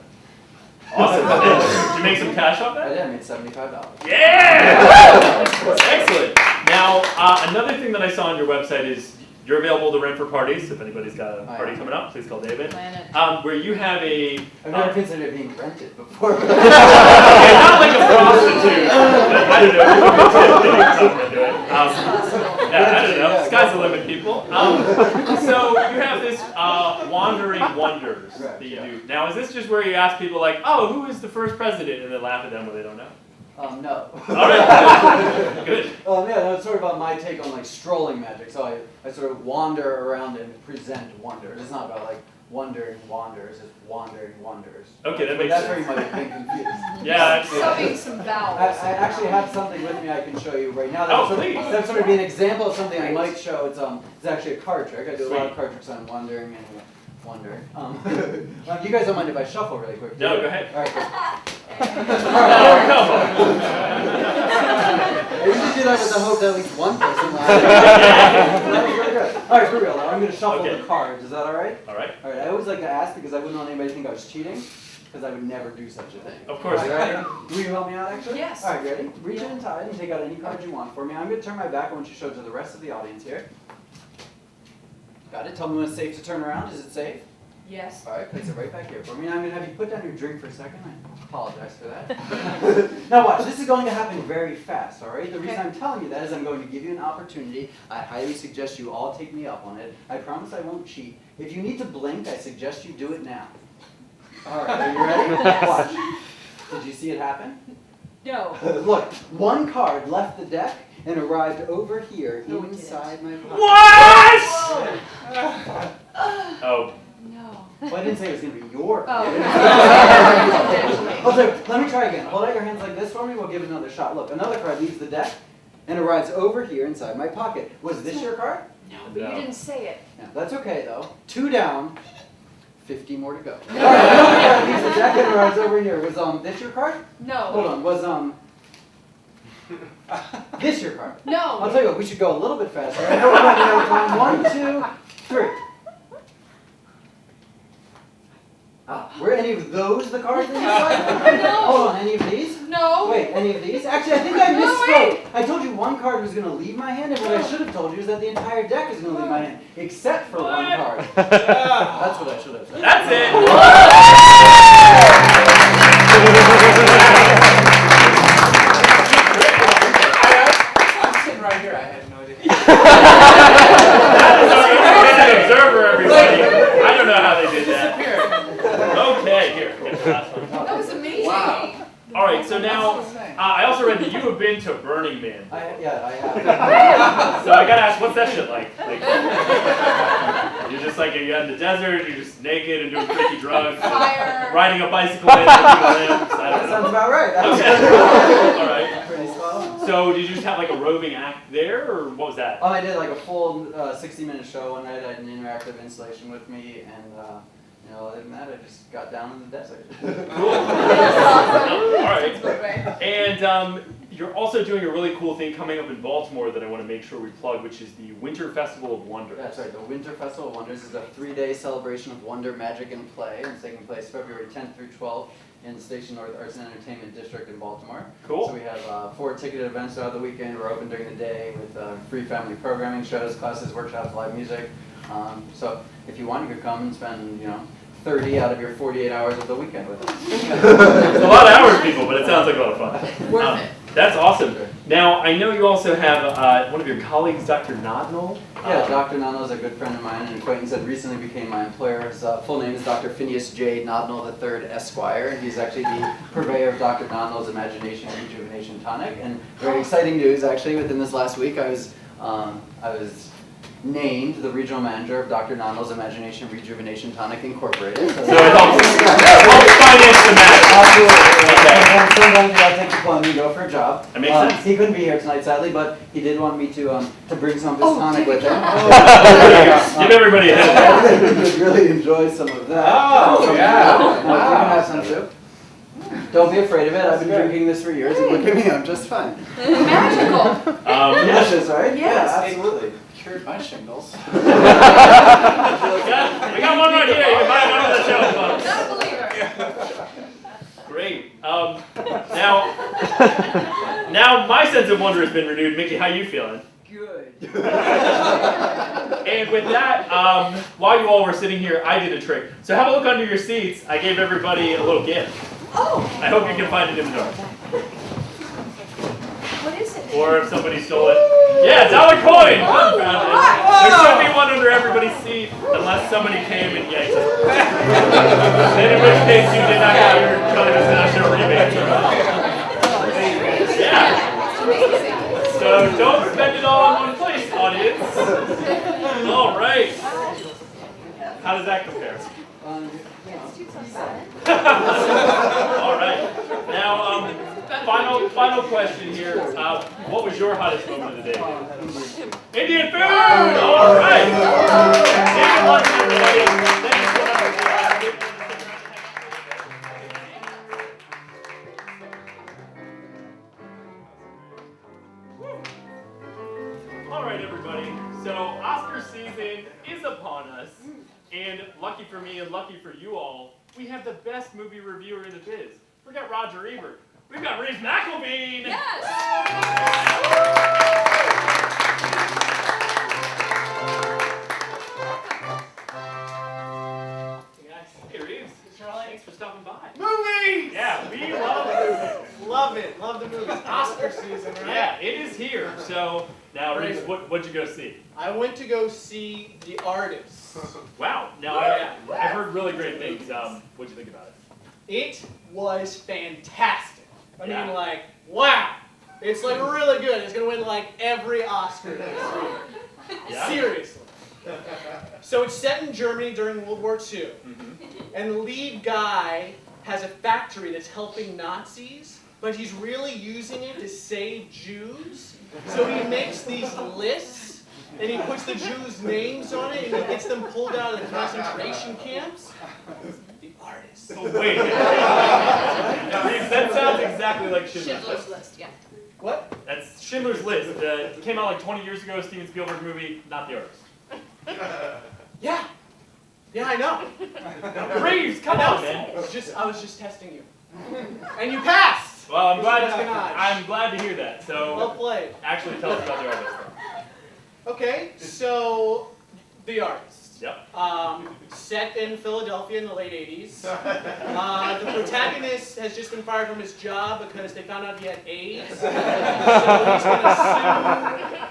Awesome. Did you make some cash off I that? did. I made $75. Yeah! Excellent. Now, another thing that I saw on your website is you're available to rent for parties. If anybody's got a party coming up, please call David. Plan it. Where you have a... I've never considered it being rented before. Okay, not like a prostitute. I don't know. I don't know. Sky's the limit, people. So you have this wandering wonders that you do. Now, is this just where you ask people like, oh, who is the first president, and then laugh at them when they don't know? No. All right. Good. Yeah, that's sort of my take on like strolling magic. So I sort of wander around and present wonders. It's not about like wandering wanders is wandering wonders. Okay, that makes That's sense. where you might have been confused. Yeah. Subbing some vowels. I actually have something with me I can show you right now. Oh, That's please. That's sort of be an example of something I might show. It's actually a card trick. I do a lot of Sweet. card tricks on wandering and wondering. You guys don't mind if I shuffle really quick? do No, you? go ahead. All right. Good. Oh, come on. I usually do that with the hope that at least one person will. That was really good. All right, for real. Now I'm going to shuffle Okay. the cards. Is that all right? All right. All right. I always like to ask because I wouldn't want anybody to think I was cheating, because I would never do such a thing. Of course. All right, ready? Will you help me out, actually? Yes. All right, ready? Reach in inside and take out any card you want for me. I'm going to turn my back. I want you to show it to the rest of the audience here. Got it? Tell me when it's safe to turn around. Is it safe? Yes. All right, place it right back here for me. Now I'm going to have you put down your drink for a second. I apologize for that. Now watch, this is going to happen very fast, all right? The reason I'm telling you that is I'm going to give you an opportunity. I highly suggest you all take me up on it. I promise I won't cheat. If you need to blink, I suggest you do it now. All right, are you ready? Watch. Did you see it happen? No. Look, one card left the deck and arrived over here No, it inside my pocket. What? Oh. No. Well, I didn't say it was going to be your Oh. I'll tell you, let me try again. Hold out your hands like this for me. We'll give it another shot. Look, another card leaves the deck and arrives over here inside my pocket. Was this your card? No, but you didn't say it. Yeah, that's okay, though. 2 down, 50 more to go. All right, another card leaves the deck and arrives over here. Was this your card? No. Hold on. Was this your card? I'll No. tell you what. We should go a little bit faster. I know we're running out of time. 1, 2, 3. Were any of those the cards that you saw? No. Hold on, any of these? No. Wait, any of these? Actually, I think I No, misspoke. wait. I told you one card was going to leave my hand, and what I should have told you is that the entire deck is going to leave my hand, except for one What? card. That's what I should have said. That's it. I'm sitting right here. I had no idea. That is our independent observer, everybody. I don't know how they did that. Okay, here. Get the last one. That was amazing. Wow. All right, so now I also read that you have been to Burning Man. I have. So I gotta ask, what's that shit like? You're just like you're in the desert, you're just naked and doing freaky drugs, Fire. riding a bicycle in with people in. I That don't sounds know. about right. Okay. All right. Pretty spot on. So did you just have like a roving act there, or what was that? I did like a full 60-minute show one night. I had an interactive installation with me, and other than that, I just got down in the desert. All right. And you're also doing a really cool thing coming up in Baltimore that I want to make sure we plug, which is the Winter Festival of Wonder. That's right. The Winter Festival of Wonders is a 3-day celebration of wonder, magic, and play. And it's taking place February 10th through 12th in the Station North Arts and Entertainment District in Baltimore. Cool. So we have 4 ticketed events throughout the weekend. We're open during the day with free family programming, shows, classes, workshops, live music. So if you want, you could come and spend, 30 out of your 48 hours of the weekend with us. It's a lot of hours, people, but it sounds like a lot of fun. Worth it. That's awesome. Now, I know you also have one of your colleagues, Dr. Nodnell. Yeah, Dr. Nodnell is a good friend of mine, an acquaintance that recently became my employer. His full name is Dr. Phineas J. Nodnell III, Esquire, and he's actually the purveyor of Dr. Nodnell's Imagination and Rejuvenation Tonic. And very exciting news, actually, within this last week, I was named the regional manager of Dr. Nodnell's Imagination and Rejuvenation Tonic Incorporated. So it helps finance the matter. Absolutely. Okay. And sometimes you gotta take the plunge and go for a job. That makes sense. He couldn't be here tonight, sadly, but he did want me to bring some of his tonic take with a him. cup. Give everybody a head. I think you would really enjoy some of that. Oh, yeah. You can have some too. Don't be afraid of it. I've been drinking this for years, and look at me, I'm just fine. Magical. Delicious, right? Yes. Yeah, absolutely. Cured my shingles. We got one right here. You can buy one on the show, folks. Not a believer. Great. Now my sense of wonder has been renewed. Mickey, how you feeling? Good. And with that, while you all were sitting here, I did a trick. So have a look under your seats. I gave everybody a little gift. Oh. I hope you can find it in the dark. What is it? Or if somebody stole it. Yeah, $1 coin! Oh, Found it. wow. There should be one under everybody's seat, unless somebody came and yanked it. Then in which case you did not get your China's national rebate. Yeah. Amazing. So don't spend it all in one place, audience. All right. How does that compare? All right. Now, final question here. What was your hottest moment of the day? Indian food! All right. Indian lunch, everybody. Thank you so much. All right, everybody. So Oscar season is upon us, and lucky for me and lucky for you all, we have the best movie reviewer in the biz. We got Roger Ebert. We've got Reese McElveen. Yes! Hey, Reeves. Thanks for stopping by. Movies! Yeah, we love movies. Love it. Love the movies. Oscar season, right? Yeah, it is here. So now, Reeves, what'd you go see? I went to go see The Artist. Wow. Now I've heard really great things. What'd you think about it? It was fantastic. I Yeah. mean, like, wow. It's like really good. It's gonna win like every Oscar next year. Yeah. Seriously. So it's set in Germany during World War II, and the lead guy has a factory that's helping Nazis, but he's really using it to save Jews. So he makes these lists, and he puts the Jews' names on it, and he gets them pulled out of the concentration camps. The Artist. Oh, wait. Reeves, that sounds exactly like Schindler's List. List, yeah. What? That's Schindler's List. It came out like 20 years ago, Steven Spielberg movie, not The Artist. Yeah. Yeah, I know. Reeves, come on, man. I was just testing you. And you passed! Well, I'm Visconage. glad to hear that. Well So, played. actually tell us about The Artist. Okay, so The Artist. Yep. Set in Philadelphia in the late 80s. The protagonist has just been fired from his job because they found out he had AIDS. So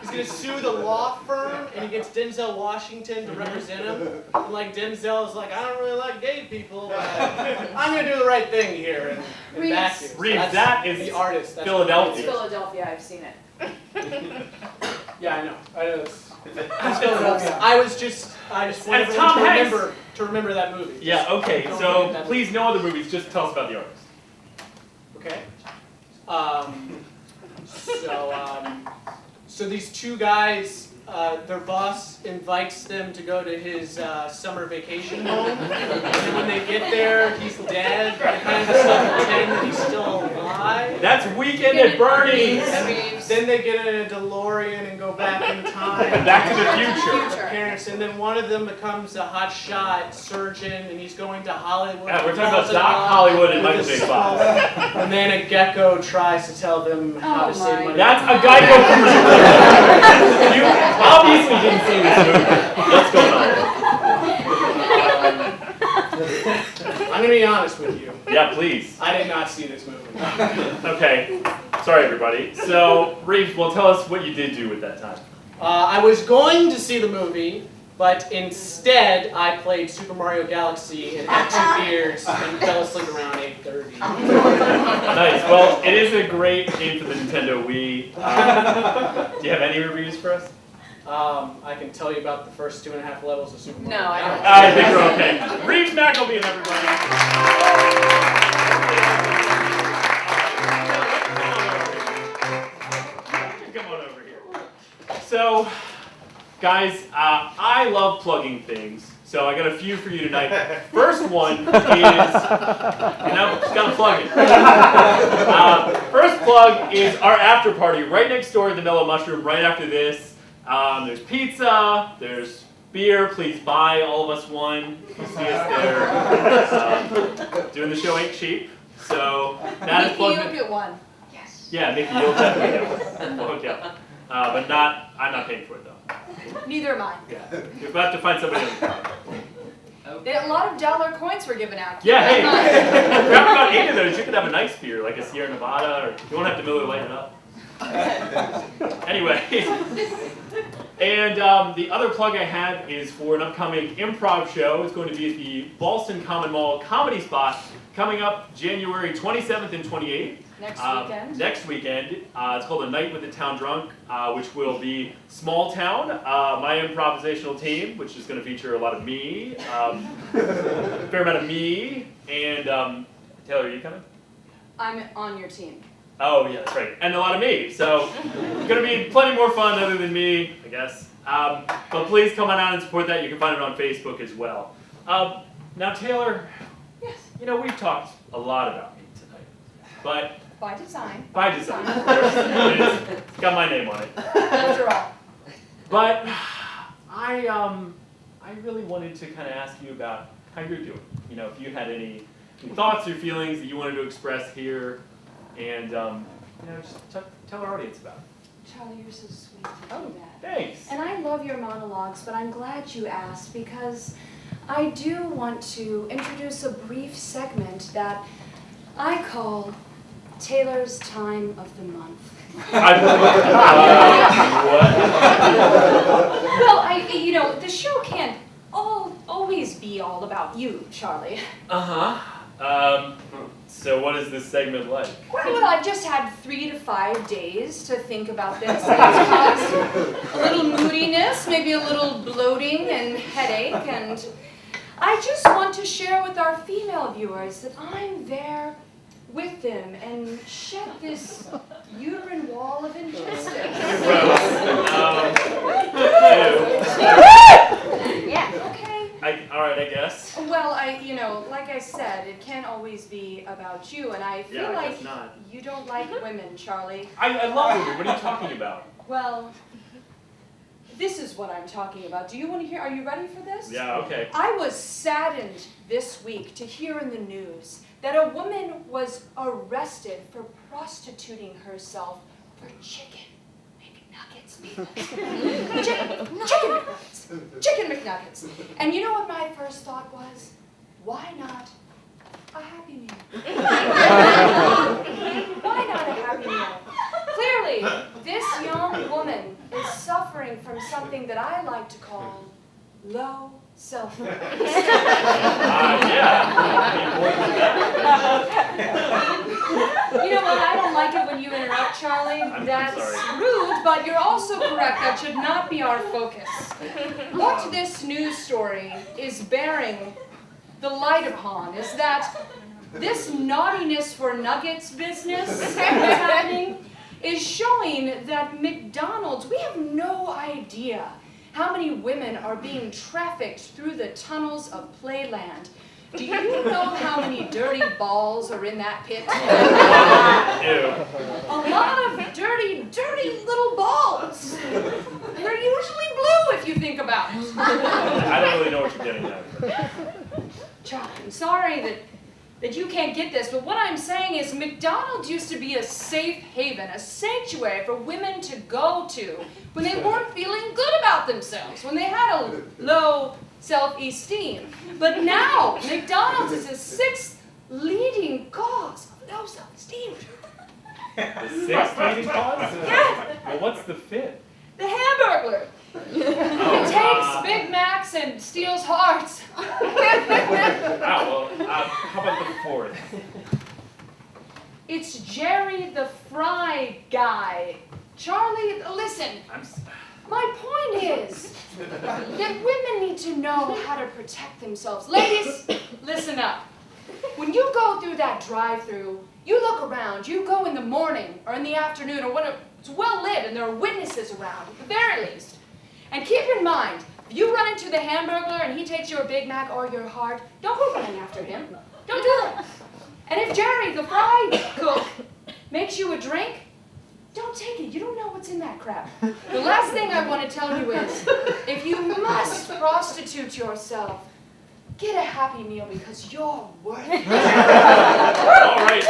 he's gonna sue the law firm, and he gets Denzel Washington to represent him. And like Denzel's like, I don't really like gay people, but I'm gonna do the right thing here and back you. So Reeves, that's that is The Artist. That's Philadelphia. It's Philadelphia, I've seen it. Yeah, I know. It's Philadelphia. I just wanted Tom Hanks. to remember that movie. Yeah, okay, so please, no other movies, just tell us about The Artist. Okay. So these two guys, their boss invites them to go to his summer vacation home, and then when they get there, he's dead. They kind of still pretend that he's still alive. That's Weekend at Bernie's. Then they get in a DeLorean and go back in time. Back to the Future. Their parents, and then one of them becomes a hotshot surgeon, and he's going to Hollywood. Yeah, we're talking about Doc Hollywood and Michael J. Fox. And then a gecko tries to tell them how to save money. That's a Geico commercial. You obviously didn't see this movie. What's going on? I'm gonna be honest with you. Yeah, please. I did not see this movie. Okay. Sorry, everybody. So, Reeves, well, tell us what you did do with that time. I was going to see the movie, but instead I played Super Mario Galaxy and had 2 beers and fell asleep around 8:30. Nice. Well, it is a great game for the Nintendo Wii. Do you have any reviews for us? I can tell you about the first 2.5 levels of Super Mario. No, I don't. I think we're okay. Reeves McElveen, everybody. Come on over here. So, guys, I love plugging things, so I got a few for you tonight. First one is, just gotta plug it. First plug is our after party right next door at the Mellow Mushroom. Right after this, there's pizza, there's beer. Please buy all of us one. You see us there. Doing the show ain't cheap, so that is plugged. Mickey, you'll get one. Yes. Yeah, Mickey, you'll definitely get one. We'll hook you up. But I'm not paying for it though. Neither am I. Yeah, you'll have to find somebody else. A lot of dollar coins were given out. Yeah, hey, grab about 8 of those. You could have a nice beer, like a Sierra Nevada, or you won't have to Miller Lite it up. Anyway, and the other plug I have is for an upcoming improv show. It's going to be at the Ballston Common Mall Comedy Spot coming up January 27th and 28th. Next weekend. It's called A Night with the Town Drunk, which will be small town. My improvisational team, which is going to feature a lot of me, fair amount of me, And Taylor, are you coming? I'm on your team. Oh yeah, that's right. And a lot of me. So it's gonna be plenty more fun other than me, I guess. But please come on out and support that. You can find it on Facebook as well. Now Taylor, Yes. you know we've talked a lot about me tonight, but By design. by design, of course. It's got my name on it. After all. But I really wanted to kind of ask you about how you're doing. You know, if you had any thoughts or feelings that you wanted to express here, and you know, just tell our audience about it. Charlie, you're so sweet to Oh, do that. thanks. And I love your monologues, but I'm glad you asked because I do want to introduce a brief segment that I call Taylor's Time of the Month. What? Well, you know, the show can't always be all about you, Charlie. So what is this segment like? Well, I've just had 3 to 5 days to think about this. It's caused a little moodiness, maybe a little bloating and headache, and I just want to share with our female viewers that I'm there with them and shed this uterine wall of injustice. Yeah, Okay. all right, I guess. Well, you know, like I said, it can't always be about you, and I feel Yeah, I like guess not. you don't like women, Charlie. I love women. What are you talking about? Well, this is what I'm talking about. Do you want to hear? Are you ready for this? Yeah, okay. I was saddened this week to hear in the news that a woman was arrested for prostituting herself for chicken McNuggets. Chicken McNuggets. And you know what my first thought was? Why not a Happy Meal? Why not a Happy Meal? Clearly, this young woman is suffering from something that I like to call low self-esteem. Yeah. You know what? I don't like it when you interrupt, Charlie. I'm That's sorry. rude, but you're also correct. That should not be our focus. What this news story is bearing the light upon is that this naughtiness for nuggets business that's happening is showing that McDonald's, we have no idea how many women are being trafficked through the tunnels of Playland. Do you know how many dirty balls are in that pit? Ew. A lot of dirty, dirty little balls. They're usually blue if you think about it. I don't really know what you're getting at. Charlie, I'm sorry that you can't get this, but what I'm saying is McDonald's used to be a safe haven, a sanctuary for women to go to when they weren't feeling good about themselves, when they had a low self-esteem. But now, McDonald's is the 6th leading cause of low self-esteem. The 6th leading cause? Yeah. Well, what's the 5th? The Hamburglar. It takes Big Macs and steals hearts. Oh, well, how about the 4th? It's Jerry the Fry Guy. Charlie, listen. My point is that women need to know how to protect themselves. Ladies, listen up. When you go through that drive-thru, you look around. You go in the morning or in the afternoon or when it's well lit and there are witnesses around, at the very least. And keep in mind, if you run into the Hamburglar and he takes your Big Mac or your heart, don't go running after him. Don't do that. And if Jerry, the fry cook, makes you a drink, don't take it. You don't know what's in that crap. The last thing I want to tell you is, if you must prostitute yourself, get a Happy Meal because you're worth it. All right.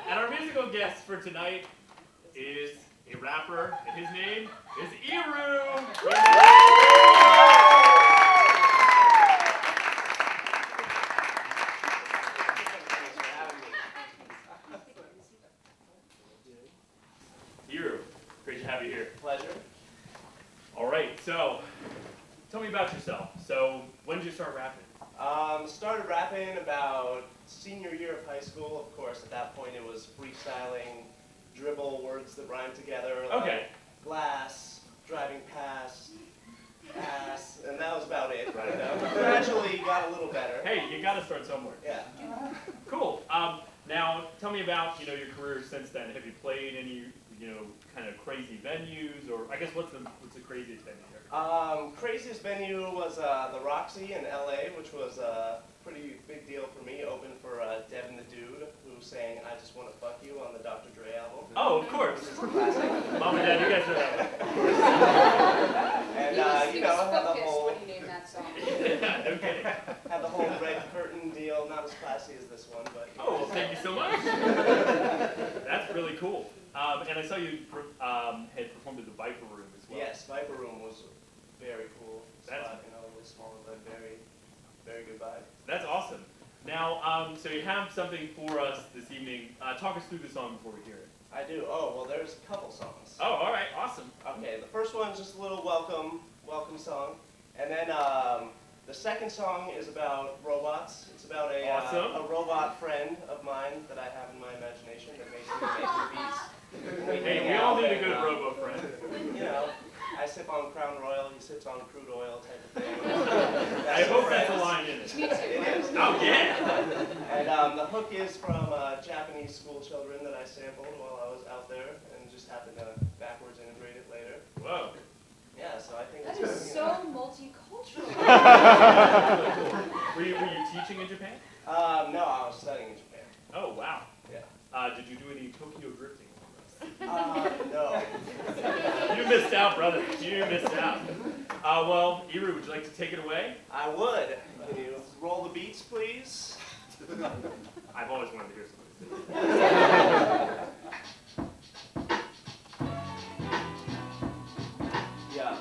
And our musical guest for tonight is a rapper, and his name is Eru. Eru, great to have you here. Pleasure. All right, so tell me about yourself. So when did you start rapping? Started rapping about senior year of high school. Of course, at that point it was freestyling, dribble words that rhyme together. Okay. glass, driving past, ass, and that was about it. Right now. Gradually got a little better. Hey, you got to start somewhere. Yeah. Cool. Now, tell me about your career since then. Have you played any kind of crazy venues, or I guess what's the craziest venue you ever? Craziest venue was the Roxy in LA, which was a pretty big deal for me. Opened for Devin the Dude, who sang "I Just Want to Fuck You" on the Dr. Dre album. Oh, of course. Which is a classic. Mom and Dad, you guys know that one. And he had was the focused whole when he named that song. Yeah, no kidding. had the whole red curtain deal. Not as classy as this one, but. Oh, well, thank you so much. That's really cool. And I saw you had performed at the Viper Room as well. Yes, Viper Room was very cool. That's- Spot, a little small, but very, very good vibe. That's awesome. Now, so you have something for us this evening. Talk us through the song before we hear it. I do. Oh, well, there's a couple songs. Oh, all right, awesome. Okay, the first one's just a little welcome song. And then the second song is about robots. It's about Awesome. a robot friend of mine that I have in my imagination that makes me beats. Hey, we all need a good robo friend. You know, I sip on Crown Royal, he sips on crude oil type of thing. I hope that's a line in it. Me too. It is. Oh, yeah. And the hook is from Japanese school children that I sampled while I was out there and just happened to backwards integrate it later. Whoa. Yeah, so I think That it's is so multicultural. Were you teaching in Japan? No, I was studying in Japan. Oh, wow. Yeah. Did you do any Tokyo drifting? No. You missed out, brother. You missed out. Well, Iru, would you like to take it away? I would. Can you roll the beats, please? I've always wanted to hear somebody say Yeah.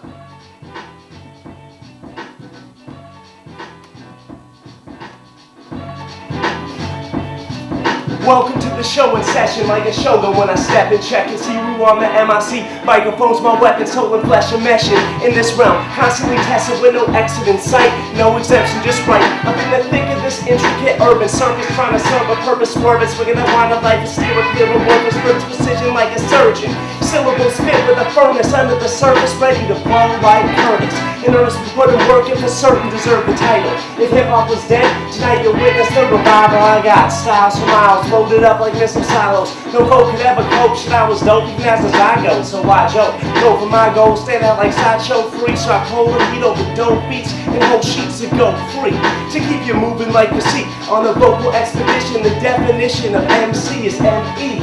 Welcome to the show in session, like a shogun when I step and check and see Rue on the MIC. Microphones, my weapons, soul and flesh are meshing in this realm. Constantly tested with no exit in sight, no exemption, just right. Up in the thick of this intricate urban circus, trying to serve a purpose, swerve it, swinging that wine of life and steer a clear of worthless with precision like a surgeon. Syllables spit with a furnace under the surface, ready to blow like Curtis. In earnest, we put in work and for certain deserve the title. If hip-hop was dead, tonight you'll witness the revival I got. Styles for miles, loaded up like missile silos. No folk could ever cope, shit I was dope even as a zygote. So why joke? Go for my goal, stand out like sideshow free. So I pull the beat over dope beats and whole sheets to go free. To keep you moving like the sea on a vocal expedition, the definition of MC is ME.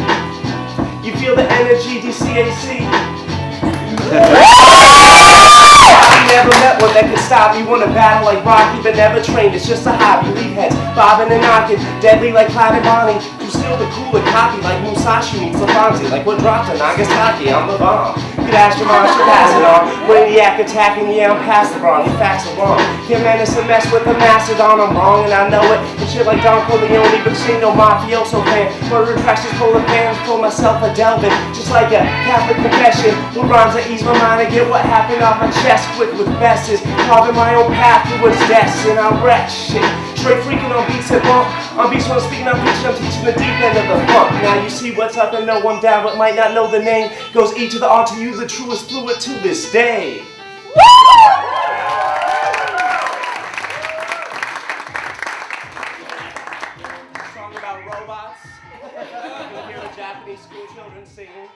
You feel the energy, DCAC? I never met one that could stop me. Wanna battle like Rocky, but never trained. It's just a hobby. Leave heads bobbing and knocking, deadly like Clyde and Bonnie. You steal the cooler copy like Musashi meets Lafonzi. Like what dropped to Nagasaki, I'm the bomb. You could ask your mom, she'll pass it on. Maniac attacking, yeah, I'm past the brawn. Your facts are wrong. Can't menace and mess with the mastodon. I'm wrong and I know it. And shit like Don Corleone, but she ain't no mafioso fan. Murder trashes, pulling fans, pull myself a delving. Just like a Catholic confession. With rhymes that ease my mind and get what happened off my chest quick with messes. Carving my own path towards destined. I wreck shit. Straight freaking on beats and bump. On beats when I'm speaking, I'm preaching, I'm teaching the deep end of the funk. Now you see what's up and know I'm down, but might not know the name. Goes E to the R to you, the truest fluid to this day. Song about robots. You'll hear the Japanese school children singing.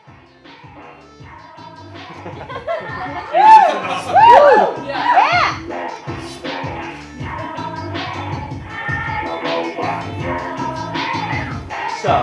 So,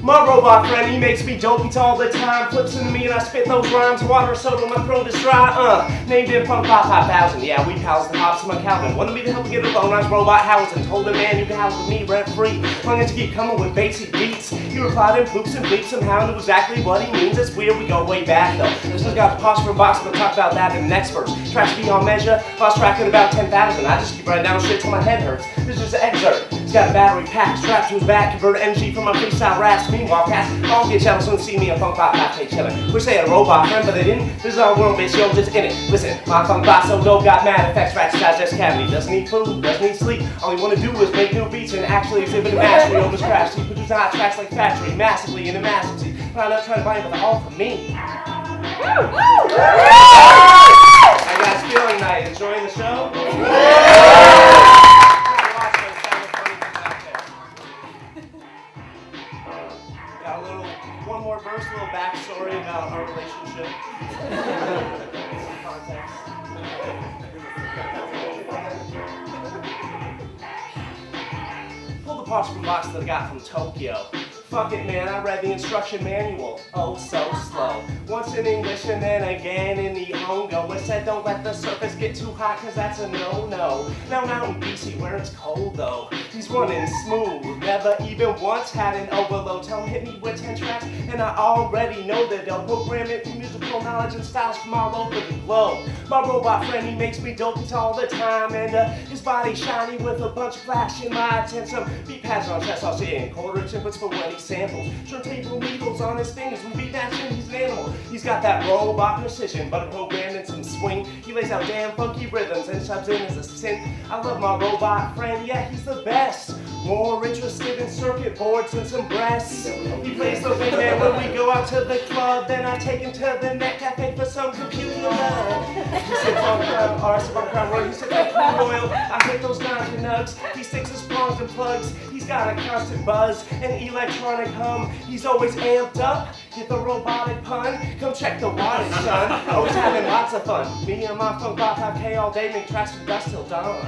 my robot friend, he makes me dope beats all the time. Flips into me and I spit those rhymes. Water soda, my throat is dry. Named him Funk Pop 5000. Yeah, we pals the hops in my Calvin. Wanted me to help him get a phone. I was robot housing. Told him, man, you can house with me rent free. Longing to keep coming with basic beats. He replied in bloops and bleeps somehow knew exactly what he means. It's weird, we go way back though. This one's got the posture box, we'll talk about that in the next verse. Tracks beyond measure, lost tracking about 10,000. I just keep writing down shit till my head hurts. This is an excerpt. He's got a battery pack strapped to his back, converted energy from my freestyle raps. Meanwhile, cats all get jealous when they see me a funk bot half day chillin'. Wish they had a robot friend, but they didn't. This is our world, bitch, yo, just in it. Listen, my funk bot so dope, got mad effects, rats, digest cavity. Doesn't need food, doesn't need sleep. All he wanna do is make new beats and actually exhibit mastery over his craft. He produces hot tracks like factory, massively in a massive. But I'm not trying to buy it, but all for me. How you guys feeling tonight? Enjoying the show? Got a little, one more verse, a little backstory about our relationship. Some context. Pulled the parts from box that I got from Tokyo. Fuck it, man, I read the instruction manual. Oh, so slow. Once in English and then again in Nihongo. It said don't let the surface get too hot, cause that's a no-no. Now out in BC where it's cold though, he's running smooth. Never even once had an overload. Tell him hit me with 10 tracks and I already know that they'll program it with musical knowledge and styles from all over the globe. My robot friend, he makes me dope all the time, and his body shiny with a bunch of flashing lights and some beat pads on chest. I'll sit in quarter timpets for when he samples. Turntable needles on his fingers when beat matching. He's an animal. He's got that robot precision, but a program and some swing. He lays out damn funky rhythms and subs in as a synth. I love my robot friend, yeah, he's the best. More interested in circuit boards than some breasts. He plays the wingman when we go out to the club. Then I take him to the net cafe for some computer love. He sits on Crown Arts, on Crown Royal. He sits on Crown Royal. I hit those ganja nugs. He sticks his prongs and plugs. He's got a constant buzz, an electronic hum. He's always amped up. Get the robotic pun. Come check the wattage, son. Always having lots of fun. Me and my funk bop 5K all day, make tracks from dusk till dawn.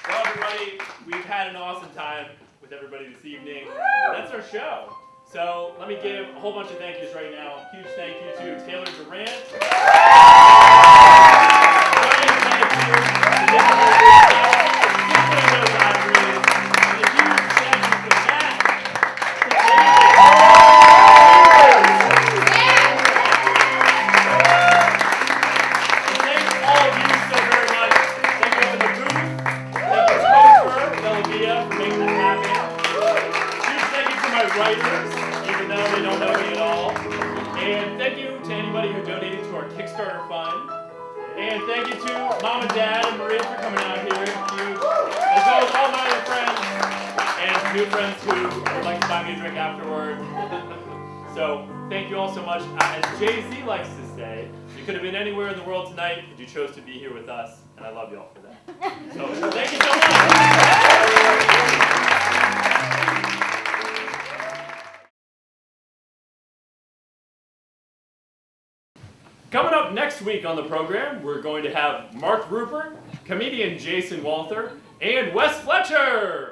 Well, everybody, we've had an awesome time with everybody this evening. That's our show. So let me give a whole bunch of thank yous right now. Huge thank you to Taylor Durant. Giant thank you to Nick Those Ivories. And a huge thank you to Matt. And thank all of you so very much. Thank you up in the booth. Thank you to Topher, Delavia for making this happen. Huge thank you to my writers, even though they don't know me at all. And thank you to anybody who donated to our Kickstarter fund. And thank you to Mom and Dad and Maria for coming out here. Huge. As well as all my other friends and new friends who would like to buy me a drink afterward. So thank you all so much. As Jay-Z likes to say, you could have been anywhere in the world tonight, but you chose to be here with us, and I love you all for that. So thank you so much. Coming up next week on the program, we're going to have Mark Rupert, comedian Jason Walther, and Wes Fletcher.